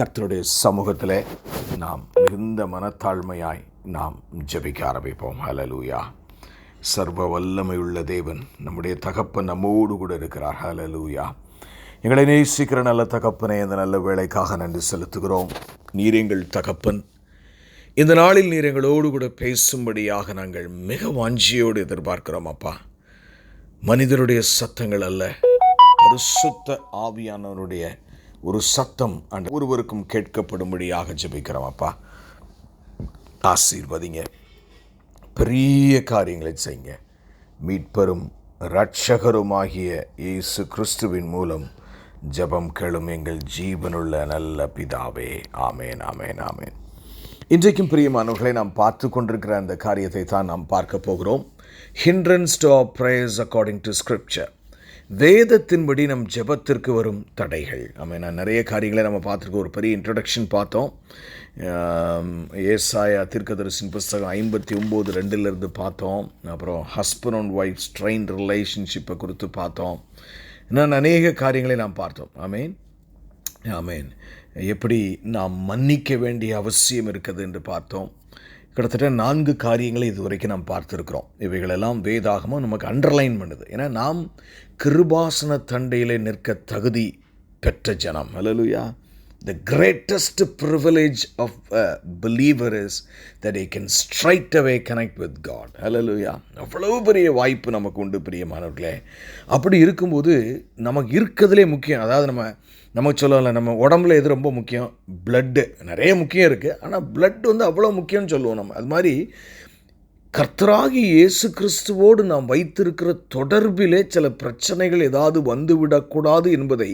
கர்த்தருடைய சமூகத்திலே நாம் மிகுந்த மனத்தாழ்மையாய் நாம் ஜெபிக்க ஆரம்பிப்போம். ஹல்லேலூயா. சர்வ வல்லமையுள்ள தேவன் நம்முடைய தகப்பன் நம்மோடு கூட இருக்கிறார். ஹல்லேலூயா. எங்களை நேசிக்கிற நல்ல தகப்பனே, இந்த நல்ல வேளைக்காக நன்றி செலுத்துகிறோம். நீர் எங்கள் தகப்பன். இந்த நாளில் நீர் எங்களோடு கூட பேசும்படியாக நாங்கள் மிக வாஞ்சியோடு எதிர்பார்க்கிறோம் அப்பா. மனிதருடைய சத்தங்கள் அல்ல, பரிசுத்த ஆவியானவருடைய ஒரு சத்தம் அந்த ஒருவருக்கும் கேட்கப்படும்படியாக ஜெபிக்கிறோம் அப்பா. ஆசீர்வதிங்க, பெரிய காரியங்களை செய்யுங்க. மீட்பரும் இரட்சகருமாகிய இயேசு கிறிஸ்துவின் மூலம் ஜெபம் கேளும் எங்கள் ஜீவனுள்ள நல்ல பிதாவே. ஆமேன், ஆமேன், ஆமேன். இன்றைக்கும் பிரியமானவர்களை நாம் பார்த்து கொண்டிருக்கிற அந்த காரியத்தை தான் நாம் பார்க்க போகிறோம். Hindrance to our prayers according to scripture. வேதத்தின்படி நம் ஜெபத்திற்கு வரும் தடைகள். நான் நிறைய காரியங்களை நம்ம பார்த்துருக்கோம். ஒரு பெரிய இன்ட்ரடக்ஷன் பார்த்தோம். ஏசாயா தீர்க்கதரிசியின் புஸ்தகம் 59:2 பார்த்தோம். அப்புறம் ஹஸ்பண்ட் அண்ட் ஒய்ஃப் ஸ்ட்ரெயின் ரிலேஷன்ஷிப்பை குறித்து பார்த்தோம். இன்னும் அநேக காரியங்களை நாம் பார்த்தோம். ஆமேன், ஆமேன். எப்படி நாம் மன்னிக்க வேண்டிய அவசியம் இருக்குது என்று பார்த்தோம். கிட்டத்தட்ட 4 காரியங்களை இதுவரைக்கும் நாம் பார்த்துருக்கிறோம். இவைகளெல்லாம் வேதாகமும் நமக்கு அண்டர்லைன் பண்ணுது. ஏன்னா நாம் கிருபாசன தண்டையிலே நிற்க தகுதி பெற்ற ஜனம். ஹல்லேலூயா. The greatest privilege of a believer is that he can straight away connect with God. Hallelujah. அவ்வளவு பெரிய வாய்ப்பு நமக்கு உண்டு பிரியமானவர்களே. அப்படி இருக்கும்போது நமக்கு இருக்கிறதுலே முக்கியம், அதாவது நமக்கு சொல்லல, நம்ம உடம்புல எது ரொம்ப முக்கியம்? பிளட்டு. நிறைய முக்கியம் இருக்குது, ஆனால் பிளட் அவ்வளோ முக்கியம்னு சொல்லுவோம் நம்ம. அது மாதிரி கர்த்தராகி இயேசு கிறிஸ்துவோடு நாம் வைத்திருக்கிற தொடர்பிலே சில பிரச்சனைகள் ஏதாவது வந்துவிடக்கூடாது என்பதை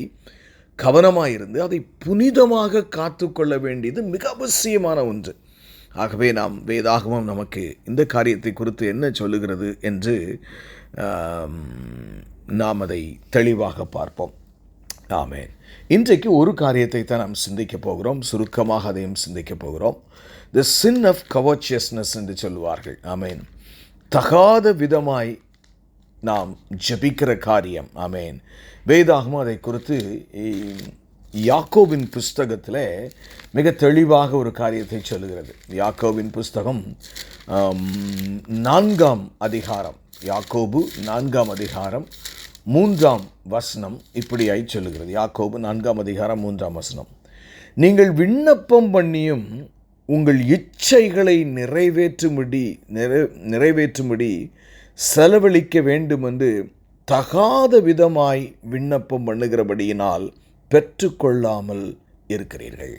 கவனமாக இருந்து அதை புனிதமாக காத்து கொள்ள வேண்டியது மிக அவசியமான ஒன்று. ஆகவே நாம் வேதாகமம் நமக்கு இந்த காரியத்தை குறித்து என்ன சொல்லுகிறது என்று நாம் அதை தெளிவாக பார்ப்போம். ஆமேன். இன்றைக்கு ஒரு காரியத்தை தான் நாம் சிந்திக்க போகிறோம். சுருக்கமாக அதையும் சிந்திக்க போகிறோம். தி சின் ஆஃப் கவர்ச்சியஸ்னஸ் என்று சொல்லுவார்கள். ஆமேன். தகாத விதமாய் நாம் ஜெபிக்கிற காரியம். ஆமேன். வேதாகமும் அதை குறித்து யாக்கோபின் புஸ்தகத்தில் மிக தெளிவாக ஒரு காரியத்தை சொல்லுகிறது. யாக்கோபின் புஸ்தகம் 4ஆம் அதிகாரம், யாக்கோபு 4ஆம் அதிகாரம் 3ஆம் வசனம் இப்படியாய் சொல்லுகிறது. யாக்கோபு 4ஆம் அதிகாரம் 3ஆம் வசனம். நீங்கள் விண்ணப்பம் பண்ணியும் உங்கள் இச்சைகளை நிறைவேற்றும்படி செலவழிக்க வேண்டும் என்று தகாத விதமாய் விண்ணப்பம் பண்ணுகிறபடியினால் பெற்றுக்கொள்ளாமல் இருக்கிறீர்கள்.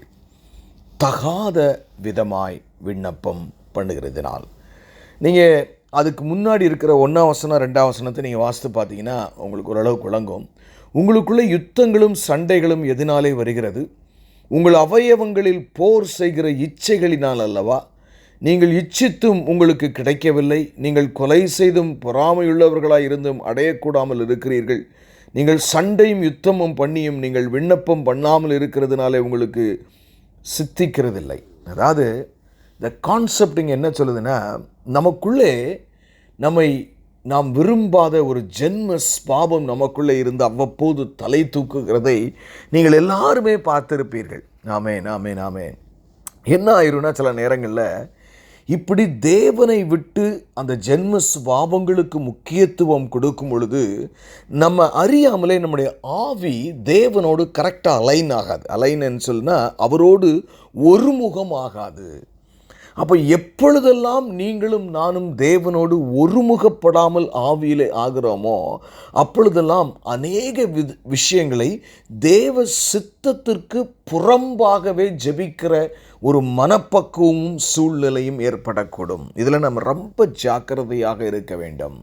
தகாத விதமாய் விண்ணப்பம் பண்ணுகிறதுனால். நீங்கள் அதுக்கு முன்னாடி இருக்கிற 1ஆம் வசனம் 2ஆம் வசனத்தை நீங்கள் வாசித்து பார்த்தீங்கன்னா உங்களுக்கு ஓரளவு குழங்கும். உங்களுக்குள்ள யுத்தங்களும் சண்டைகளும் எதனாலே வருகிறது? உங்கள் அவயவங்களில் போர் செய்கிற இச்சைகளினால் அல்லவா? நீங்கள் இச்சித்தும் உங்களுக்கு கிடைக்கவில்லை. நீங்கள் கொலை செய்தும் பொறாமையுள்ளவர்களாய் இருந்தும் அடையக்கூடாமல் இருக்கிறீர்கள். நீங்கள் சண்டையும் யுத்தமும் பண்ணியும் நீங்கள் விண்ணப்பம் பண்ணாமல் இருக்கிறதுனாலே உங்களுக்கு சித்திக்கிறதில்லை. அதாவது இந்த கான்செப்ட் இங்கே என்ன சொல்லுதுன்னா, நமக்குள்ளே நாம் விரும்பாத ஒரு ஜென்ம ஸ்பாவம் நமக்குள்ளே இருந்து அவ்வப்போது தலை தூக்குகிறதை நீங்கள் எல்லாருமே பார்த்திருப்பீர்கள். ஆமேன், ஆமேன், ஆமேன். என்ன ஆயிரும்னா, சில நேரங்களில் இப்படி தேவனை விட்டு அந்த ஜென்ம ஸ்வாபங்களுக்கு முக்கியத்துவம் கொடுக்கும் பொழுது நம்ம அறியாமலே நம்முடைய ஆவி தேவனோடு கரெக்டாக அலைன் ஆகாது. அலைன்னு சொன்னால் அவரோடு ஒருமுகம் ஆகாது. அப்போ எப்பொழுதெல்லாம் நீங்களும் நானும் தேவனோடு ஒருமுகப்படாமல் ஆவியிலே ஆகிறோமோ அப்பொழுதெல்லாம் அநேக விஷயங்களை தேவ சித்தத்திற்கு புறம்பாகவே ஜெபிக்கிற ஒரு மனப்பக்குவமும் சூழ்நிலையும் ஏற்படக்கூடும். இதில் நம்ம ரொம்ப ஜாக்கிரதையாக இருக்க வேண்டும்.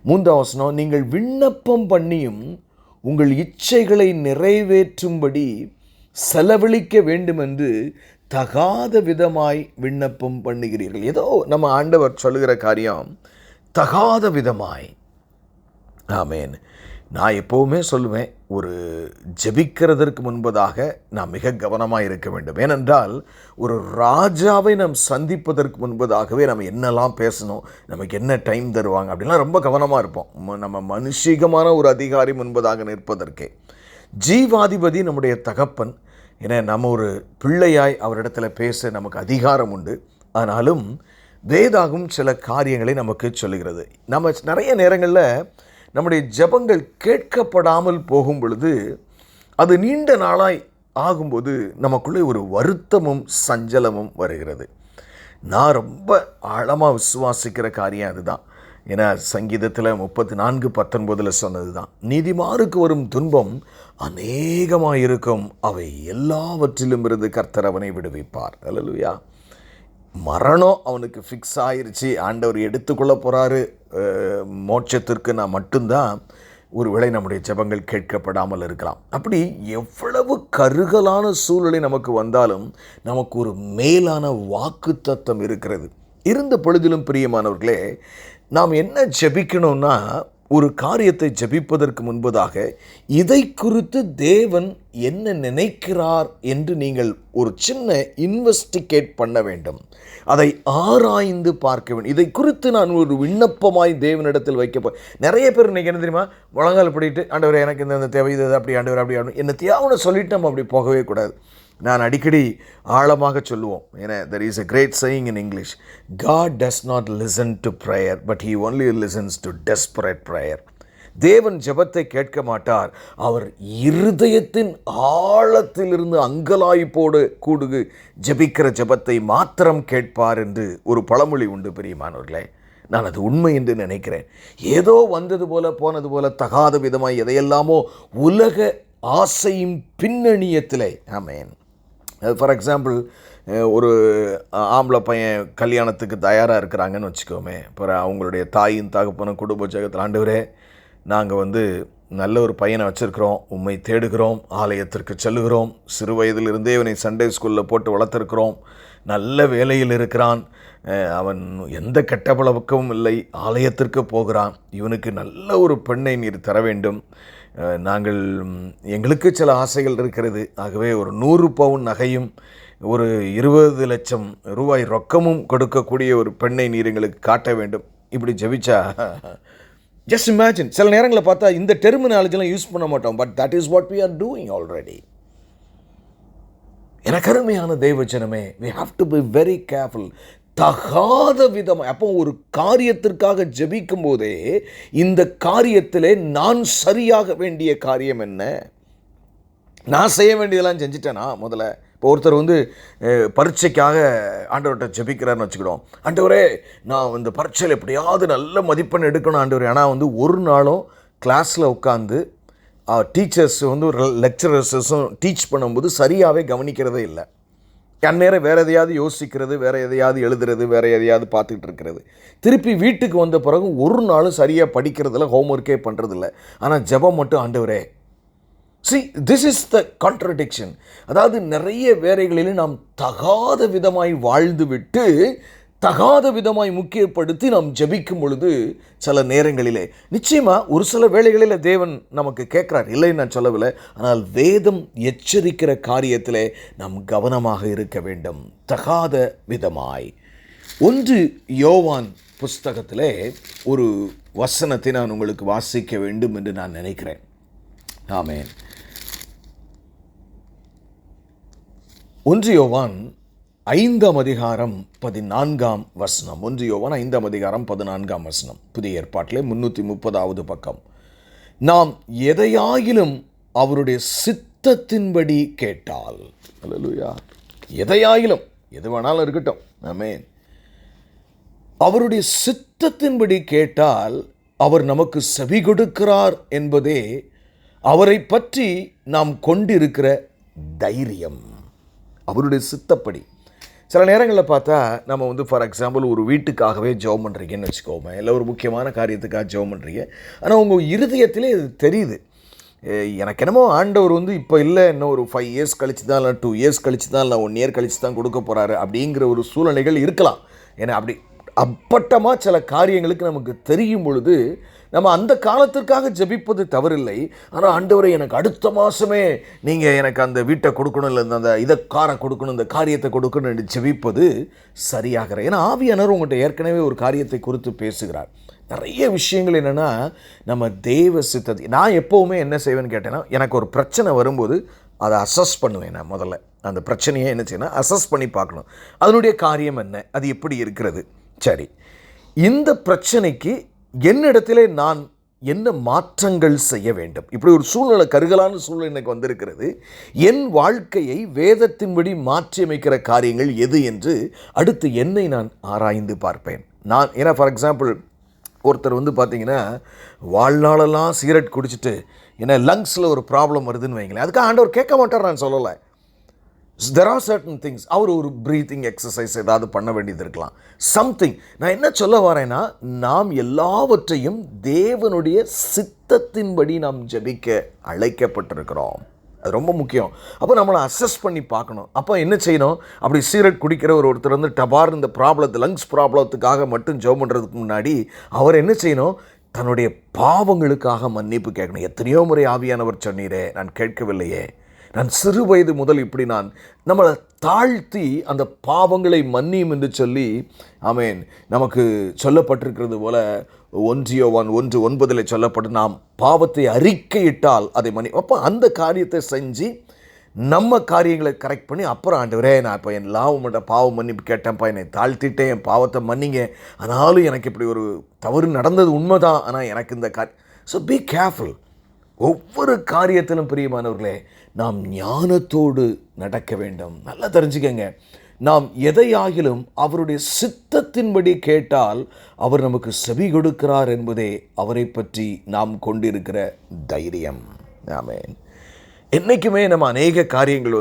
3ஆம் வசனம். நீங்கள் விண்ணப்பம் பண்ணியும் உங்கள் இச்சைகளை நிறைவேற்றும்படி செலவழிக்க வேண்டும் என்று தகாத விதமாய் விண்ணப்பம் பண்ணுகிறீர்கள். ஏதோ நம்ம ஆண்டவர் சொல்லுகிற காரியம் தகாத விதமாய். ஆமேன். நான் எப்போவுமே சொல்லுவேன், ஒரு ஜெபிக்கிறதற்கு முன்பதாக நாம் மிக கவனமாக இருக்க வேண்டும். ஏனென்றால் ஒரு ராஜாவை நாம் சந்திப்பதற்கு முன்பதாகவே நம்ம என்னெல்லாம் பேசணும், நமக்கு என்ன டைம் தருவாங்க அப்படின்லாம் ரொம்ப கவனமாக இருப்போம். நம்ம மனுஷிகமான ஒரு அதிகாரி முன்பதாக நிற்பதற்கே. ஜீவாதிபதி நம்முடைய தகப்பன் ஏன்னா நம்ம ஒரு பிள்ளையாய் அவரிடத்தில் பேச நமக்கு அதிகாரம் உண்டு. ஆனாலும் வேதாகம் சில காரியங்களை நமக்கு சொல்லுகிறது. நம்ம நிறைய நேரங்களில் நம்முடைய ஜெபங்கள் கேட்கப்படாமல் போகும் பொழுது அது நீண்ட நாளாய் ஆகும்போது நமக்குள்ளே ஒரு வருத்தமும் சஞ்சலமும் வருகிறது. நான் ரொம்ப ஆழமாக விசுவாசிக்கிற காரியம் அதுதான். ஏன்னா சங்கீதத்தில் 34:19 சொன்னது தான், நீதிமானுக்கு வரும் துன்பம் அநேகமாக இருக்கும், அவை எல்லாவற்றிலும் இருந்து கர்த்தர் அவனை விடுவிப்பார். அல்லேலூயா. மரணம் அவனுக்கு ஃபிக்ஸ் ஆயிருச்சு, ஆண்டவர் எடுத்துக்கொள்ள போகிறாரு மோட்சத்திற்கு, நான் மட்டும்தான் ஒருவேளை நம்முடைய ஜெபங்கள் கேட்கப்படாமல் இருக்கலாம். அப்படி எவ்வளவு கருகலான சூழ்நிலை நமக்கு வந்தாலும் நமக்கு ஒரு மேலான வாக்குத்தத்தம் இருக்கிறது. இருந்த பொழுதிலும் பிரியமானவர்களே, நாம் என்ன ஜெபிக்கணும்னா, ஒரு காரியத்தை ஜெபிப்பதற்கு முன்பதாக இதை குறித்து தேவன் என்ன நினைக்கிறார் என்று நீங்கள் ஒரு சின்ன இன்வெஸ்டிகேட் பண்ண வேண்டும். அதை ஆராய்ந்து பார்க்க வேண்டும். இதை குறித்து நான் ஒரு விண்ணப்பமாய் தேவனிடத்தில் வைக்க நிறைய பேர் இன்றைக்கி என்ன தெரியுமா, முழங்கால் படிட்டு ஆண்டவரே எனக்கு இந்த தேவை இது அப்படி ஆண்டவர் அப்படி ஆடணும் என்ன தேவைன்னு சொல்லிட்டு நம்ம அப்படி போகவே கூடாது. நான் அடிக்கடி ஆழமாக சொல்லுவோம். ஏன்னா there is a great saying in English, God does not listen to prayer but he only listens to desperate prayer. தேவன் ஜெபத்தை கேட்க மாட்டார், அவர் இருதயத்தின் ஆழத்திலிருந்து அங்கலாய்ப்போடு கூடுகு ஜெபிக்கிற ஜெபத்தை மாத்திரம் கேட்பார் என்று ஒரு பழமொழி உண்டு பிரியமானவர்களே. நான் அது உண்மை என்று நினைக்கிறேன். ஏதோ வந்தது போல போனது போல தகாத விதமாய் எதையெல்லாமோ உலக ஆசையும் பின்னணியத்திலே. ஆமென். ஃபார் எக்ஸாம்பிள், ஒரு ஆம்பளை பையன் கல்யாணத்துக்கு தயாராக இருக்கிறாங்கன்னு வச்சுக்கோமே. அப்புறம் அவங்களுடைய தாயின் தகப்பனும் குடும்ப ஜெகத்தில், ஆண்டவரே நாங்கள் நல்ல ஒரு பையனை வச்சுருக்கிறோம், உம்மை தேடுகிறோம், ஆலயத்திற்கு செல்லுகிறோம், சிறு வயதிலிருந்தே இவனை சண்டே ஸ்கூலில் போட்டு வளர்த்துருக்கிறோம், நல்ல வேலையில் இருக்கிறான், அவன் எந்த கெட்ட பழக்கமும் இல்லை, ஆலயத்திற்கு போகிறான், இவனுக்கு நல்ல ஒரு பெண்ணை நீர் தர வேண்டும், நாங்கள் எங்களுக்கு சில ஆசைகள் இருக்கிறது, ஆகவே ஒரு 100 பவுன் நகையும் ஒரு 20 லட்சம் ரூபாய் ரொக்கமும் கொடுக்கக்கூடிய ஒரு பெண்ணை நீர் எங்களுக்கு காட்ட வேண்டும். இப்படி ஜெபிச்சா ஜஸ்ட் இமேஜின். சில நேரங்களில் பார்த்தா இந்த டெர்மினாலஜிலாம் யூஸ் பண்ண மாட்டோம், but that is what we are doing already. எனக்கு அருமையான தெய்வஜனமே, we have to be very careful. தகாத விதமாக அப்போ ஒரு காரியத்திற்காக ஜெபிக்கும் போதே இந்த காரியத்திலே நான் சரியாக வேண்டிய காரியம் என்ன, நான் செய்ய வேண்டியதெல்லாம் செஞ்சுட்டேனா முதல்ல. இப்போ ஒருத்தர் பரீட்சைக்காக ஆண்டவர்கிட்ட ஜெபிக்கிறார்னு வச்சுக்கிடுவோம். ஆண்டவரே நான் இந்த பரீட்சையில் எப்படியாவது நல்ல மதிப்பெண் எடுக்கணும் ஆண்டவரே. ஆனால் ஒரு நாளும் கிளாஸில் உட்காந்து டீச்சர்ஸ் லெக்சரர்ஸும் டீச் பண்ணும்போது சரியாகவே கவனிக்கிறதே இல்லை. அந்நேரம் வேறு எதையாவது யோசிக்கிறது, வேறு எதையாவது எழுதுறது, வேறு எதையாவது பார்த்துக்கிட்டு இருக்கிறது. திருப்பி வீட்டுக்கு வந்த பிறகு ஒரு நாளும் சரியாக படிக்கிறதில்ல, ஹோம்ஒர்க்கே பண்ணுறதில்ல. ஆனால் ஜெபம் மட்டும் ஆண்டவரே. See, this is the contradiction. அதாவது நிறைய வேலைகளில் நாம் தகாத விதமாய் வாழ்ந்து விட்டு தகாத விதமாய் முக்கியப்படுத்தி நாம் ஜெபிக்கும் பொழுது சில நேரங்களிலே நிச்சயமாக ஒரு சில வேளைகளில் தேவன் நமக்கு கேட்குறார், இல்லைன்னு நான் சொல்லவில்லை. ஆனால் வேதம் எச்சரிக்கிற காரியத்திலே நாம் கவனமாக இருக்க வேண்டும். தகாத விதமாய் 1 யோவான் புஸ்தகத்திலே ஒரு வசனத்தை நான் உங்களுக்கு வாசிக்க வேண்டும் என்று நான் நினைக்கிறேன். ஆமென். 1 யோவான் 5ஆம் அதிகாரம் 14ஆம் வசனம். 1 யோவான் 5ஆம் அதிகாரம் 14ஆம் வசனம். புதிய ஏற்பாட்டிலே 330வது பக்கம். நாம் எதையாயிலும் அவருடைய சித்தத்தின்படி கேட்டால், அல்லேலூயா, எதையாயிலும் எது வேணாலும் இருக்கட்டும், ஆமென், அவருடைய சித்தத்தின்படி கேட்டால் அவர் நமக்கு செவி கொடுக்கிறார் என்பதே அவரை பற்றி நாம் கொண்டிருக்கிற தைரியம். அவருடைய சித்தப்படி. சில நேரங்களில் பார்த்தா நம்ம ஃபார் எக்ஸாம்பிள் ஒரு வீட்டுக்காகவே ஜெபம் பண்ணுறீங்கன்னு வச்சுக்கோமே, இல்லை ஒரு முக்கியமான காரியத்துக்காக ஜெபம் பண்ணுறீங்க. ஆனால் உங்கள் இருதயத்திலே இது தெரியுது, எனக்கு என்னமோ ஆண்டவர் இப்போ இல்லை, இன்னும் ஒரு 5 இயர்ஸ் கழிச்சு தான், இல்லை 2 இயர்ஸ் கழிச்சு தான், இல்லை 1 இயர் கழிச்சு தான் கொடுக்க போகிறாரு அப்படிங்கிற ஒரு சூழ்நிலைகள் இருக்கலாம். ஏன்னா அப்படி அப்பட்டமாக சில காரியங்களுக்கு நமக்கு தெரியும் பொழுது நம்ம அந்த காலத்திற்காக ஜெபிப்பது தவறில்லை. ஆனால் ஆண்டவரை எனக்கு அடுத்த மாதமே நீங்கள் எனக்கு அந்த வீட்டை கொடுக்கணும், இல்லை அந்த இதை காரை கொடுக்கணும், இந்த காரியத்தை கொடுக்கணும் என்று ஜெபிப்பது சரியாகிற. ஏன்னா ஆவியானவர் உங்கள்கிட்ட ஏற்கனவே ஒரு காரியத்தை குறித்து பேசுகிறார். நிறைய விஷயங்கள் என்னென்னா நம்ம தேவ சித்தத்தை. நான் எப்போவுமே என்ன செய்வேன்னு கேட்டேன்னா, எனக்கு ஒரு பிரச்சனை வரும்போது அதை அசஸ் பண்ணுவேன். நான் முதல்ல அந்த பிரச்சனையை என்ன செய்யணும், அசஸ் பண்ணி பார்க்கணும். அதனுடைய காரியம் என்ன, அது எப்படி இருக்கிறது. சரி, இந்த பிரச்சனைக்கு என்னிடத்திலே நான் என்ன மாற்றங்கள் செய்ய வேண்டும். இப்படி ஒரு சூழ்நிலை, கருகலான சூழ்நிலை எனக்கு வந்திருக்கிறது. என் வாழ்க்கையை வேதத்தின்படி மாற்றியமைக்கிற காரியங்கள் எது என்று அடுத்து என்னை நான் ஆராய்ந்து பார்ப்பேன். ஏன்னா ஃபார் எக்ஸாம்பிள், ஒருத்தர் பார்த்தீங்கன்னா வாழ்நாளெல்லாம் சிகரெட் குடிச்சிட்டு ஏன்னா லங்ஸில் ஒரு ப்ராப்ளம் வருதுன்னு வைங்களேன், அதுக்கு ஆண்டவர் கேட்க மாட்டார். நான் சொல்லலை, there are certain things. அவர் ஒரு ப்ரீத்திங் எக்ஸசைஸ் ஏதாவது பண்ண வேண்டியது இருக்கலாம், சம்திங். நான் என்ன சொல்ல வரேன்னா, நாம் எல்லாவற்றையும் தேவனுடைய சித்தத்தின்படி நாம் ஜெபிக்க அழைக்கப்பட்டிருக்கிறோம். அது ரொம்ப முக்கியம். அப்போ நம்மளை அசஸ் பண்ணி பார்க்கணும். அப்போ என்ன செய்யணும், அப்படி சிகரெட் குடிக்கிற ஒருத்தர் டபார் இந்த ப்ராப்ளத்தை, லங்ஸ் ப்ராப்ளத்துக்காக மட்டும் ஜெபம் பண்ணுறதுக்கு முன்னாடி அவர் என்ன செய்யணும், தன்னுடைய பாவங்களுக்காக மன்னிப்பு கேட்கணும். எத்தனையோ முறை ஆவியானவர் சொன்னீரே, நான் கேட்கவில்லையே, நான் சிறு வயது முதல் இப்படி நான் நம்மளை தாழ்த்தி அந்த பாவங்களை மன்னியும் என்று சொல்லி, ஆமேன், நமக்கு சொல்லப்பட்டிருக்கிறது போல 1 யோவான் 1:9 சொல்லப்பட்டு, நாம் பாவத்தை அறிக்கையிட்டால் அதை அப்போ அந்த காரியத்தை செஞ்சு நம்ம காரியங்களை கரெக்ட் பண்ணி அப்புறம் ஆண்டவரே, நான் இப்போ எல்லாம் உங்கள்கிட்ட பாவம் மன்னிப்பு கேட்டேன்ப்பா, என்னை தாழ்த்திட்டேன், என் பாவத்தை மன்னிங்க, ஆனாலும் எனக்கு இப்படி ஒரு தவறு நடந்தது உண்மைதான், ஆனால் எனக்கு இந்த ஸோ பி கேர்ஃபுல். ஒவ்வொரு காரியத்திலும் பிரியமானவர்களே, நாம் ஞானத்தோடு நடக்க வேண்டும். நல்லா தெரிஞ்சுக்கங்க, நாம் எதையாகிலும் அவருடைய சித்தத்தின்படி கேட்டால் அவர் நமக்கு செவி கொடுக்கிறார் என்பதே அவரை பற்றி நாம் கொண்டிருக்கிற தைரியம். ஆமென். என்றைக்குமே நம்ம அநேக காரியங்கள்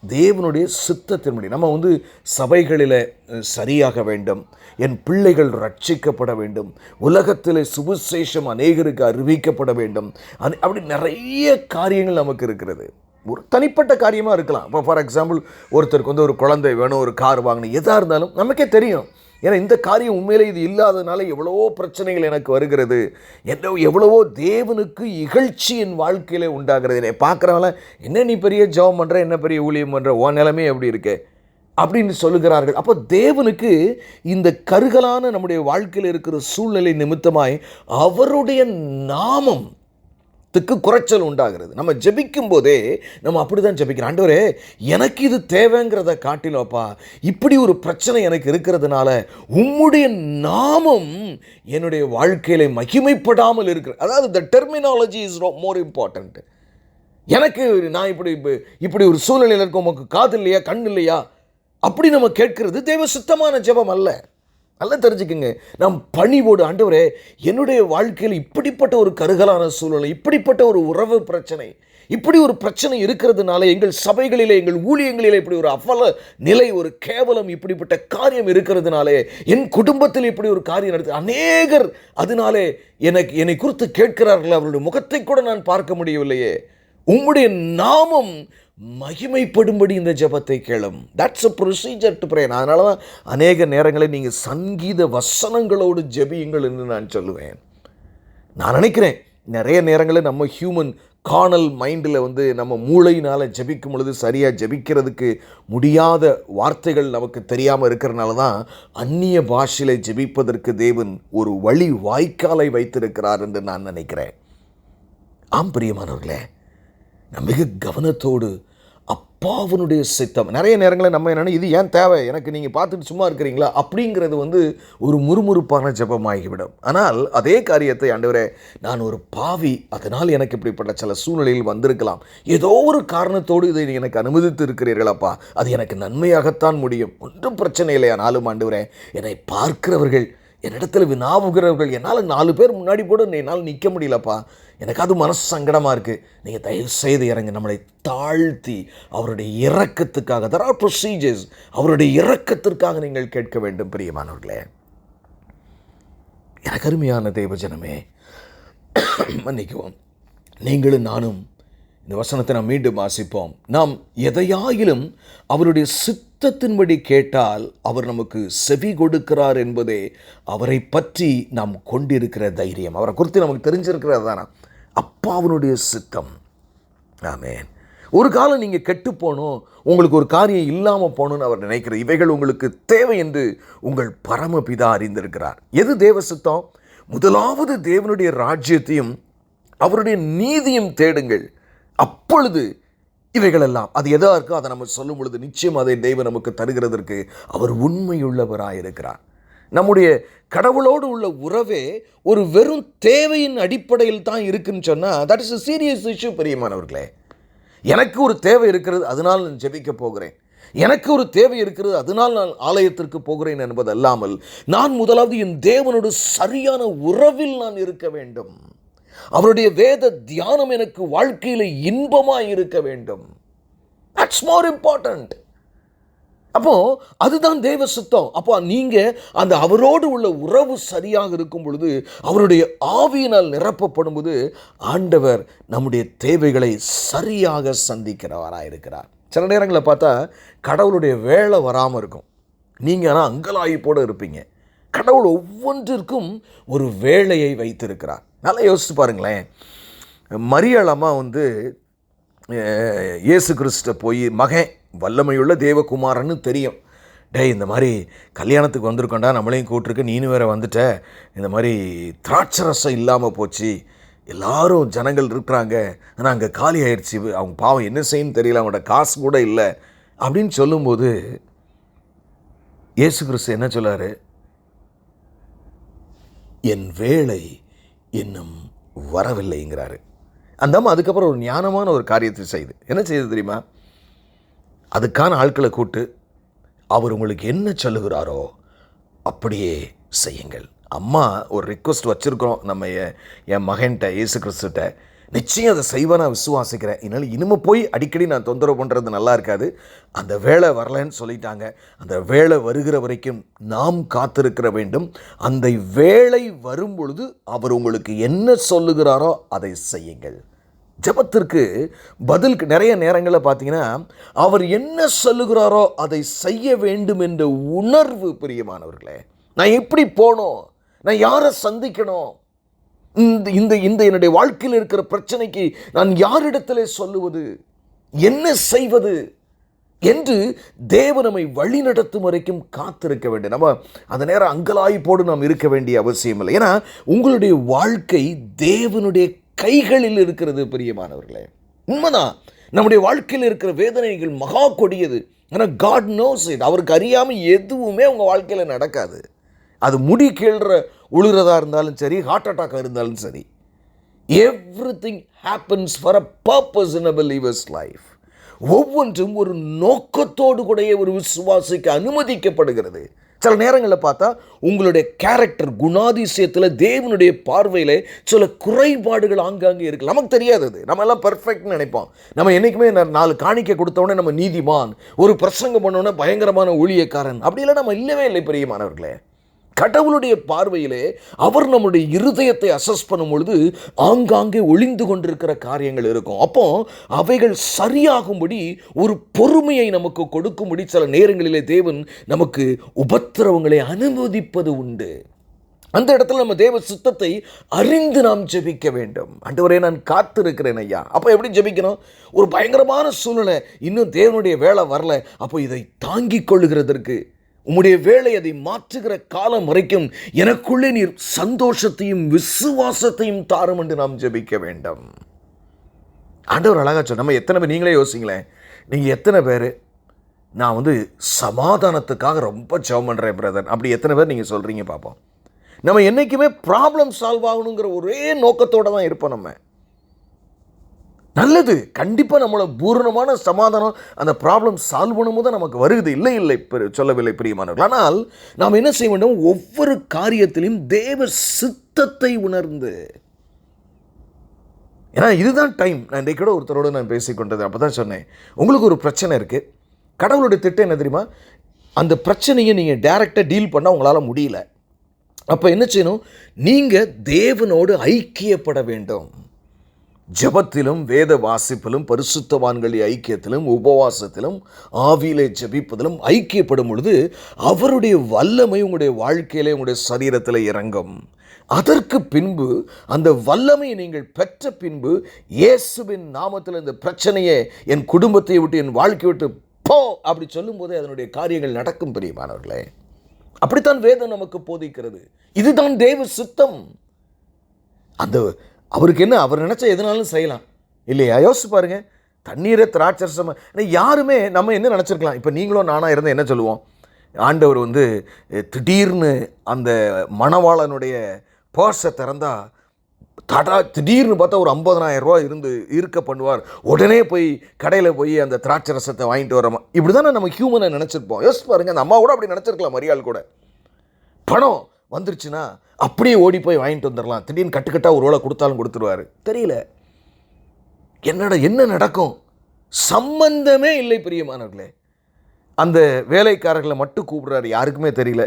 தேவனுடைய சித்தத்தின்படி நம்ம சபைகளில் சரியாக வேண்டும், என் பிள்ளைகள் ரட்சிக்கப்பட வேண்டும், உலகத்தில் சுவிசேஷம் அநேகருக்கு அறிவிக்கப்பட வேண்டும், அப்படி நிறைய காரியங்கள் நமக்கு இருக்கிறது. ஒரு தனிப்பட்ட காரியமாக இருக்கலாம். இப்போ ஃபார் எக்ஸாம்பிள், ஒருத்தருக்கு ஒரு குழந்தை வேணும், ஒரு கார் வாங்கணும், எதாக இருந்தாலும் நமக்கே தெரியும். ஏன்னா இந்த காரியம் உண்மையிலே இது இல்லாததுனால எவ்வளவோ பிரச்சனைகள் எனக்கு வருகிறது, எவ்வளவோ தேவனுக்கு இகழ்ச்சி என் வாழ்க்கையில் உண்டாகிறது. என்னை பார்க்குறவங்கள, என்ன நீ பெரிய ஜெபம் பண்ணுற, என்ன பெரிய ஊழியம் பண்ணுற, உன் நிலைமை எப்படி இருக்கு அப்படின்னு சொல்லுகிறார்கள். அப்போ தேவனுக்கு இந்த கருகலான நம்முடைய வாழ்க்கையில் இருக்கிற சூழ்நிலை நிமித்தமாய் அவருடைய நாமம் குறைச்சல் உண்டாகிறது. நம்ம ஜெபிக்கும் போதே நம்ம அப்படிதான் ஜெபிக்கிறோம். ஆண்டவரே, எனக்கு இது தேவைங்கிறத காட்டிலோப்பா, இப்படி ஒரு பிரச்சனை எனக்கு இருக்கிறதுனால உம்முடைய நாமம் என்னுடைய வாழ்க்கையில மகிமைப்படாமல் இருக்கிற, அதாவது the terminology is more important. எனக்கு நான் இப்படி ஒரு சூழ்நிலையில் இருக்க, உமக்கு காது இல்லையா, கண் இல்லையா, அப்படி நம்ம கேட்கிறது தேவ சுத்தமான ஜெபம் அல்ல. நல்லா தெரிஞ்சுக்குங்க, நாம் பணிவோடு, ஆண்டவரே, என்னுடைய வாழ்க்கையில் இப்படிப்பட்ட ஒரு கருகலான சூழ்நிலை, இப்படிப்பட்ட ஒரு உறவு பிரச்சனை, இப்படி ஒரு பிரச்சனை இருக்கிறதுனால எங்கள் சபைகளிலே, எங்கள் ஊழியங்களிலே இப்படி ஒரு அவல நிலை, ஒரு கேவலம், இப்படிப்பட்ட காரியம் இருக்கிறதுனாலே என் குடும்பத்தில் இப்படி ஒரு காரியம் நடக்குது, அநேகர் அதனாலே என்னை குறித்து கேட்கிறார்கள், அவருடைய முகத்தை கூட நான் பார்க்க முடியவில்லையே, உம்முடைய நாமம் மகிமைப்படும்படி இந்த ஜெபத்தை கேளும். That's a procedure to pray. அதனால தான் அநேக நேரங்களில் நீங்கள் சங்கீத வசனங்களோடு ஜெபியுங்கள் என்று நான் சொல்லுவேன். நான் நினைக்கிறேன் நிறைய நேரங்களில் நம்ம ஹியூமன் கார்னல் மைண்டில் நம்ம மூளையினால் ஜெபிக்கும் பொழுது சரியாக ஜெபிக்கிறதுக்கு முடியாத வார்த்தைகள் நமக்கு தெரியாமல் இருக்கிறனால தான் அந்நிய பாஷையில் ஜெபிப்பதற்கு தேவன் ஒரு வழி வாய்க்காலை வைத்திருக்கிறார் என்று நான் நினைக்கிறேன். ஆம் பிரியமானவர்களே, நான் மிக கவனத்தோடு அப்பாவனுடைய சித்தம், நிறைய நேரங்களில் நம்ம என்னென்னா, இது ஏன் தேவை எனக்கு, நீங்கள் பார்த்துட்டு சும்மா இருக்கிறீங்களா அப்படிங்கிறது ஒரு முறுமுறுப்பான ஜெபமாகிவிடும். ஆனால் அதே காரியத்தை, ஆண்டவரே, நான் ஒரு பாவி, அதனால் எனக்கு இப்படிப்பட்ட சில சூழ்நிலையில் வந்திருக்கலாம், ஏதோ ஒரு காரணத்தோடு இதை எனக்கு அனுமதித்து இருக்கிறீர்களாப்பா, அது எனக்கு நன்மையாகத்தான் முடியும், ஒன்றும் பிரச்சனை இல்லை. ஆனாலும் ஆண்டவரே, என்னை பார்க்கிறவர்கள், என்னிடத்தில் வினாவுகிறவர்கள், என்னால் 4 பேர் முன்னாடி கூட என்னால் நிற்க முடியலப்பா, எனக்கு அது மனசு சங்கடமாக இருக்குது, நீங்கள் தயவு செய்து இறங்க, நம்மளை தாழ்த்தி அவருடைய இரக்கத்துக்காக, there are procedures, அவருடைய இரக்கத்திற்காக நீங்கள் கேட்க வேண்டும். பிரியமானவர்களே, எனக்கு அருமையான தேவஜனமே, மன்னிக்குவோம், நீங்களும் நானும் இந்த வசனத்தை நாம் மீண்டும் வாசிப்போம். நாம் எதையாயிலும் அவருடைய சித்தத்தின்படி கேட்டால் அவர் நமக்கு செவி கொடுக்கிறார் என்பதே அவரை பற்றி நாம் கொண்டிருக்கிற தைரியம். அவரை குறித்து நமக்கு தெரிஞ்சிருக்கிறது தானே அப்பாவனுடைய சித்தம். ஆமென். ஒரு காலம் நீங்கள் கெட்டு போகணும், உங்களுக்கு ஒரு காரியம் இல்லாமல் போகணும்னு அவர் நினைக்கிறார். இவைகள் உங்களுக்கு தேவை என்று உங்கள் பரமபிதா அறிந்திருக்கிறார். எது தேவ சித்தம்? முதலாவது தேவனுடைய ராஜ்யத்தையும் அவருடைய நீதியும் தேடுங்கள், அப்பொழுது இவைகளெல்லாம் அது எதா இருக்கோ அதை நம்ம சொல்லும் பொழுது நிச்சயம் அதை தெய்வம் நமக்கு தருகிறதற்கு அவர் உண்மையுள்ளவராக இருக்கிறார். நம்முடைய கடவுளோடு உள்ள உறவே ஒரு வெறும் தேவையின் அடிப்படையில் தான் இருக்குன்னு சொன்னால் that is a serious issue. பிரியமானவர்களே, எனக்கு ஒரு தேவை இருக்கிறது, அதனால் நான் ஜெபிக்க போகிறேன். எனக்கு ஒரு தேவை இருக்கிறது, அதனால் நான் ஆலயத்திற்கு போகிறேன் என்பது அல்லாமல், நான் முதலாவது என் தேவனோடு சரியான உறவில் நான் இருக்க வேண்டும். அவருடைய வேத தியானம் எனக்கு வாழ்க்கையில் இன்பமாய் இருக்க வேண்டும். That's more important. அப்போ அதுதான் தேவ சுத்தம். அப்போ நீங்க அந்த அவரோடு உள்ள உறவு சரியாக இருக்கும் பொழுது, அவருடைய ஆவியினால் நிரப்பப்படும் போது, ஆண்டவர் நம்முடைய தேவைகளை சரியாக சந்திக்கிறவராக இருக்கிறார். சில நேரங்களில் பார்த்தா கடவுளுடைய வேலை வராமல் இருக்கும். நீங்கள் ஆனால் அங்கலாய்ப்போடு இருப்பீங்க. கடவுள் ஒவ்வொன்றிற்கும் ஒரு வேலையை வைத்திருக்கிறார். நல்லா யோசிச்சு பாருங்களேன். மரியாள் அம்மா இயேசு கிறிஸ்துவை போய் மகன் வல்லமையுள்ள தேவகுமாரன்னு தெரியும். இந்த மாதிரி கல்யாணத்துக்கு வந்திருக்கோண்டா, நம்மளையும் கூட்டிருக்கு, நீனு வேற வந்துட்ட, இந்த மாதிரி திராட்சரசம் இல்லாமல் போச்சு, எல்லாரும் ஜனங்கள் இருக்கிறாங்க, ஆனால் அங்கே காலி ஆயிடுச்சு, அவங்க பாவம் என்ன செய்யணும்னு தெரியல, அவங்களோட காசு கூட இல்லை அப்படின்னு சொல்லும்போது இயேசு கிறிஸ்து என்ன சொல்லாரு? என் வேலை இன்னும் வரவில்லைங்கிறாரு. அந்த அம்மா அதுக்கப்புறம் ஒரு ஞானமான ஒரு காரியத்தை செய்து என்ன செய்யுது தெரியுமா? அதுக்கான ஆட்களை கூட்டு அவர் உங்களுக்கு என்ன சொல்லுகிறாரோ அப்படியே செய்யுங்கள். அம்மா ஒரு ரிக்வெஸ்ட் வச்சுருக்கிறோம் நம்ம என் மகன்கிட்ட, இயேசு கிறிஸ்துட்ட, நிச்சயம் அதை செய்வேன், நான் விசுவாசிக்கிறேன். என்னால் இனிமே போய் அடிக்கடி நான் தொந்தரவு பண்ணுறது நல்லா இருக்காது. அந்த வேலை வரலன்னு சொல்லிட்டாங்க. அந்த வேலை வருகிற வரைக்கும் நாம் காத்திருக்கிற வேண்டும். அந்த வேலை வரும் பொழுது அவர் உங்களுக்கு என்ன சொல்லுகிறாரோ அதை செய்யுங்கள். ஜெபத்திற்கு பதில் நிறைய நேரங்களில் பார்த்தீங்கன்னா அவர் என்ன சொல்லுகிறாரோ அதை செய்ய வேண்டும் என்ற உணர்வு. பிரியமானவர்களே, நான் எப்படி போகணும், நான் யாரை சந்திக்கணும், இந்த என்னுடைய வாழ்க்கையில் இருக்கிற பிரச்சனைக்கு நான் யாரிடத்திலே சொல்லுவது, என்ன செய்வது என்று தேவன் நம்மை வழி நடத்தும் வரைக்கும் காத்திருக்க வேண்டும். நம்ம அந்த நேரம் அங்கலாய்ப்போடு நாம் இருக்க வேண்டிய அவசியம் இல்லை. ஏன்னா உங்களுடைய வாழ்க்கை தேவனுடைய கைகளில் இருக்கிறது. பிரியமானவர்களே, உண்மைதான். நம்முடைய வாழ்க்கையில் இருக்கிற வேதனைகள் மகா கொடியது. ஆனால் காட் நோஸ் இட். அவருக்கு அறியாமல் எதுவுமே உங்கள் வாழ்க்கையில் நடக்காது. அது முடி கீழ்ற உழுறதா இருந்தாலும் சரி, ஹார்ட் அட்டாக்காக இருந்தாலும் சரி, everything happens for a purpose in a believers life. ஒவ்வொன்றும் ஒரு நோக்கத்தோடு கூடயே ஒரு விசுவாசிக்கு அனுமதிக்கப்படுகிறது. சில நேரங்களில் பார்த்தா உங்களுடைய கேரக்டர் குணாதிசயத்தில் தேவனுடைய பார்வையில் சில குறைபாடுகள் ஆங்காங்கே இருக்குது. நமக்கு தெரியாதது, நம்ம எல்லாம் பர்ஃபெக்ட்னு நினைப்போம். நம்ம என்றைக்குமே 4 காணிக்கை கொடுத்தோடனே நம்ம நீதிமான், ஒரு பிரசங்கம் பண்ணோன்னே பயங்கரமான ஊழியக்காரன், அப்படியெல்லாம் நம்ம இல்லவே இல்லை. பிரியமானவர்களே, கடவுளுடைய பார்வையிலே அவர் நம்முடைய இருதயத்தை அசஸ் பண்ணும் பொழுது ஆங்காங்கே ஒளிந்து கொண்டிருக்கிற காரியங்கள் இருக்கும். அப்போ அவைகள் சரியாகும்படி ஒரு பொறுமையை நமக்கு கொடுக்கும்படி சில நேரங்களிலே தேவன் நமக்கு உபத்திரவங்களை அனுமதிப்பது உண்டு. அந்த இடத்துல நம்ம தேவ சித்தத்தை அறிந்து நாம் ஜெபிக்க வேண்டும். ஆண்டவரே, நான் காத்திருக்கிறேன் ஐயா. அப்போ எப்படி ஜெபிக்கணும்? ஒரு பயங்கரமான சூழ்நிலை, இன்னும் தேவனுடைய வேலை வரல, அப்போ இதை தாங்கிக் கொள்ளுகிறதற்கு உம்முடைய வேலை அதை மாற்றுகிற காலம் வரைக்கும் எனக்குள்ளே நீர் சந்தோஷத்தையும் விசுவாசத்தையும் தாரும் என்று நாம் ஜெபிக்க வேண்டும். ஆண்டவர் அழகா சொன்ன. நம்ம எத்தனை பேர், நீங்களே யோசிங்களேன், நீங்கள் எத்தனை பேர் நான் சமாதானத்துக்காக ரொம்ப ஜெபம் பண்ணுறேன் பிரதர், அப்படி எத்தனை பேர் நீங்கள் சொல்கிறீங்க பார்ப்போம். நம்ம என்றைக்குமே ப்ராப்ளம் சால்வ் ஆகணுங்கிற ஒரே நோக்கத்தோடு தான் இருப்போம். நம்ம நல்லது, கண்டிப்பாக நம்மளோட பூரணமான சமாதானம் அந்த ப்ராப்ளம் சால்வ் பண்ணும்போது நமக்கு வருது. இல்லை சொல்லவில்லை பிரியமானவர்கள். ஆனால் நாம் என்ன செய்ய வேண்டும்? ஒவ்வொரு காரியத்திலும் தேவ சித்தத்தை உணர்ந்து, ஏன்னா இதுதான் டைம். நான் இன்றைக்கு கூட ஒருத்தரோடு நான் பேசிக்கொண்டது அப்போ தான் சொன்னேன், உங்களுக்கு ஒரு பிரச்சனை இருக்குது, கடவுளுடைய திட்டம் என்ன தெரியுமா? அந்த பிரச்சனையை நீங்கள் டைரெக்டாக டீல் பண்ண உங்களால் முடியல. அப்போ என்ன செய்யணும்? நீங்கள் தேவனோடு ஐக்கியப்பட வேண்டும். ஜெபத்திலும் வேத வாசிப்பிலும் பரிசுத்தவான்களின் ஐக்கியத்திலும் உபவாசத்திலும் ஆவியிலே ஜெபிப்பதிலும் ஐக்கியப்படும் பொழுது அவருடைய வல்லமை உங்களுடைய வாழ்க்கையிலே உங்களுடைய சரீரத்தில் இறங்கும். அதற்கு பின்பு அந்த வல்லமையை நீங்கள் பெற்ற பின்பு இயேசுவின் நாமத்தில் இந்த பிரச்சனையை என் குடும்பத்தை விட்டு என் வாழ்க்கை விட்டு போ அப்படி சொல்லும் போதே அதனுடைய காரியங்கள் நடக்கும். பிரியமானவர்களே, அப்படித்தான் வேதம் நமக்கு போதிக்கிறது. இதுதான் தேவ சித்தம். அந்த அவருக்கு என்ன, அவர் நினச்சா எதுனாலும் செய்யலாம் இல்லையா? யோசிச்சு பாருங்க. தண்ணீரை திராட்சரசம். யாருமே நம்ம என்ன நினச்சிருக்கலாம், இப்போ நீங்களும் நானாக இருந்தால் என்ன சொல்லுவோம், ஆண்டவர் வந்து திடீர்னு அந்த மணவாளனுடைய பர்ஸை திறந்தா திடீர்னு பார்த்தா ஒரு 50,000 ரூபா இருக்க பண்ணுவார், உடனே போய் கடையில் போய் அந்த திராட்சை ரசத்தை வாங்கிட்டு வரோமா, இப்படி தானே நம்ம ஹியூமனை நினச்சிருப்போம். யோசிச்சு பாருங்க, அந்த அம்மா கூட அப்படி நினச்சிருக்கலாம். மரியாள் கூட பணம் வந்துருச்சுன்னா அப்படியே ஓடி போய் வாங்கிட்டு வந்துடலாம், திடீர்னு கட்டுக்கட்டாக ஒரு வேளை கொடுத்தாலும் கொடுத்துருவார். தெரியல என்ன நடக்கும், சம்பந்தமே இல்லை பிரியமானவர்களே. அந்த வேலைக்காரர்களை மட்டும் கூப்பிடுறாரு, யாருக்குமே தெரியல.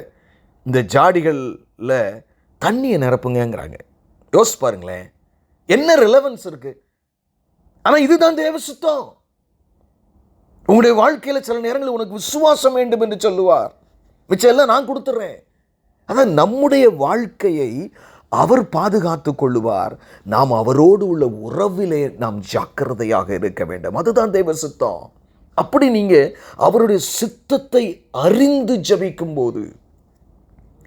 இந்த ஜாடிகளில் தண்ணியை நிரப்புங்கிறாங்க. யோசிச்சு பாருங்களேன், என்ன ரிலவன்ஸ் இருக்கு. ஆனால் இதுதான் தேவ சுத்தம். உங்களுடைய வாழ்க்கையில் சில நேரங்களில் உனக்கு விசுவாசம் வேண்டும் என்று சொல்லுவார், மிச்சம் எல்லாம் நான் கொடுத்துட்றேன். அதான் நம்முடைய வாழ்க்கையை அவர் பாதுகாத்து கொள்ளுவார். நாம் அவரோடு உள்ள உறவிலே நாம் ஜாக்கிரதையாக இருக்க வேண்டும். அதுதான் தேவ சித்தம். அப்படி நீங்கள் அவருடைய சித்தத்தை அறிந்து ஜபிக்கும் போது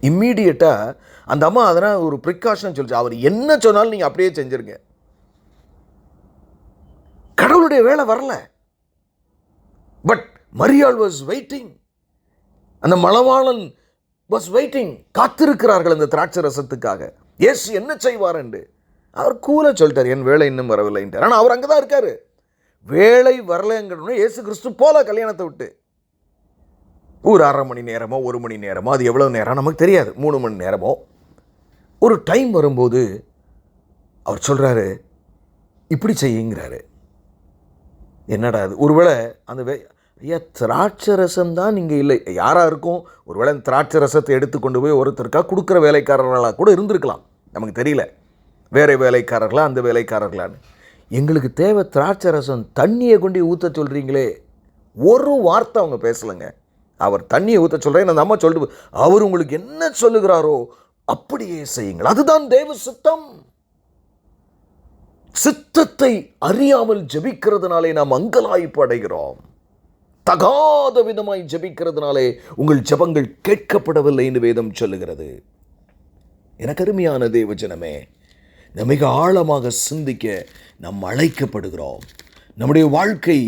இம்மீடியட்டாக அந்த அம்மா அதனால் ஒரு ப்ரிகாஷன் சொல்லிச்சு, அவர் என்ன சொன்னாலும் நீங்கள் அப்படியே செஞ்சிருங்க. கடவுளுடைய வேலை வரல, பட் மரியாள் வாஸ் வெயிட்டிங். அந்த மணவாளன் வாஸ் வெயிட்டிங், காத்திருக்கிறார்கள் அந்த திராட்சை ரசத்துக்காக. இயேசு என்ன செய்வார் என்று அவர் கூல சொல்லிட்டார், என் வேலை இன்னும் வரவில்லைன்ட்டார். ஆனால் அவர் அங்கே தான் இருக்காரு. வேலை வரலைங்கிறோன்னா இயேசு கிறிஸ்து போல கல்யாணத்தை விட்டு ஒரு 1/2 மணி நேரமோ 1 மணி நேரமோ, அது எவ்வளோ நேரம் நமக்கு தெரியாது, 3 மணி நேரமோ, ஒரு டைம் வரும்போது அவர் சொல்கிறாரு இப்படி செய்யுங்கிறாரு. என்னடா அது, ஒருவேளை அந்த ஐயா திராட்சை ரசம் தான் நீங்கள் இல்லை, யாராக இருக்கும், ஒருவேளை திராட்சை ரசத்தை எடுத்து கொண்டு போய் ஒருத்தருக்காக கொடுக்குற வேலைக்காரர்களாக கூட இருந்திருக்கலாம், நமக்கு தெரியல. வேறு வேலைக்காரர்களா அந்த வேலைக்காரர்களான்னு. எங்களுக்கு தேவை திராட்சை ரசம், தண்ணியை கொண்டு ஊற்ற சொல்கிறீங்களே. ஒரு வார்த்தை அவங்க பேசலைங்க. அவர் தண்ணியை ஊற்ற சொல்கிறேன், அந்த அம்மா சொல்லிட்டு அவர் உங்களுக்கு என்ன சொல்லுகிறாரோ அப்படியே செய்யுங்கள். அதுதான் தேவ சித்தம். சித்தத்தை அறியாமல் ஜெபிக்கிறதுனாலே நாம் அங்கலாய்ப்பு அடைகிறோம். தகாத விதமாய் ஜெபிக்கிறதுனாலே உங்கள் ஜெபங்கள் கேட்கப்படவில்லை என்று வேதம் சொல்லுகிறது. எனக்கு அருமையான தேவ ஜனமே, மிக ஆழமாக சிந்திக்க நாம் அழைக்கப்படுகிறோம். நம்முடைய வாழ்க்கை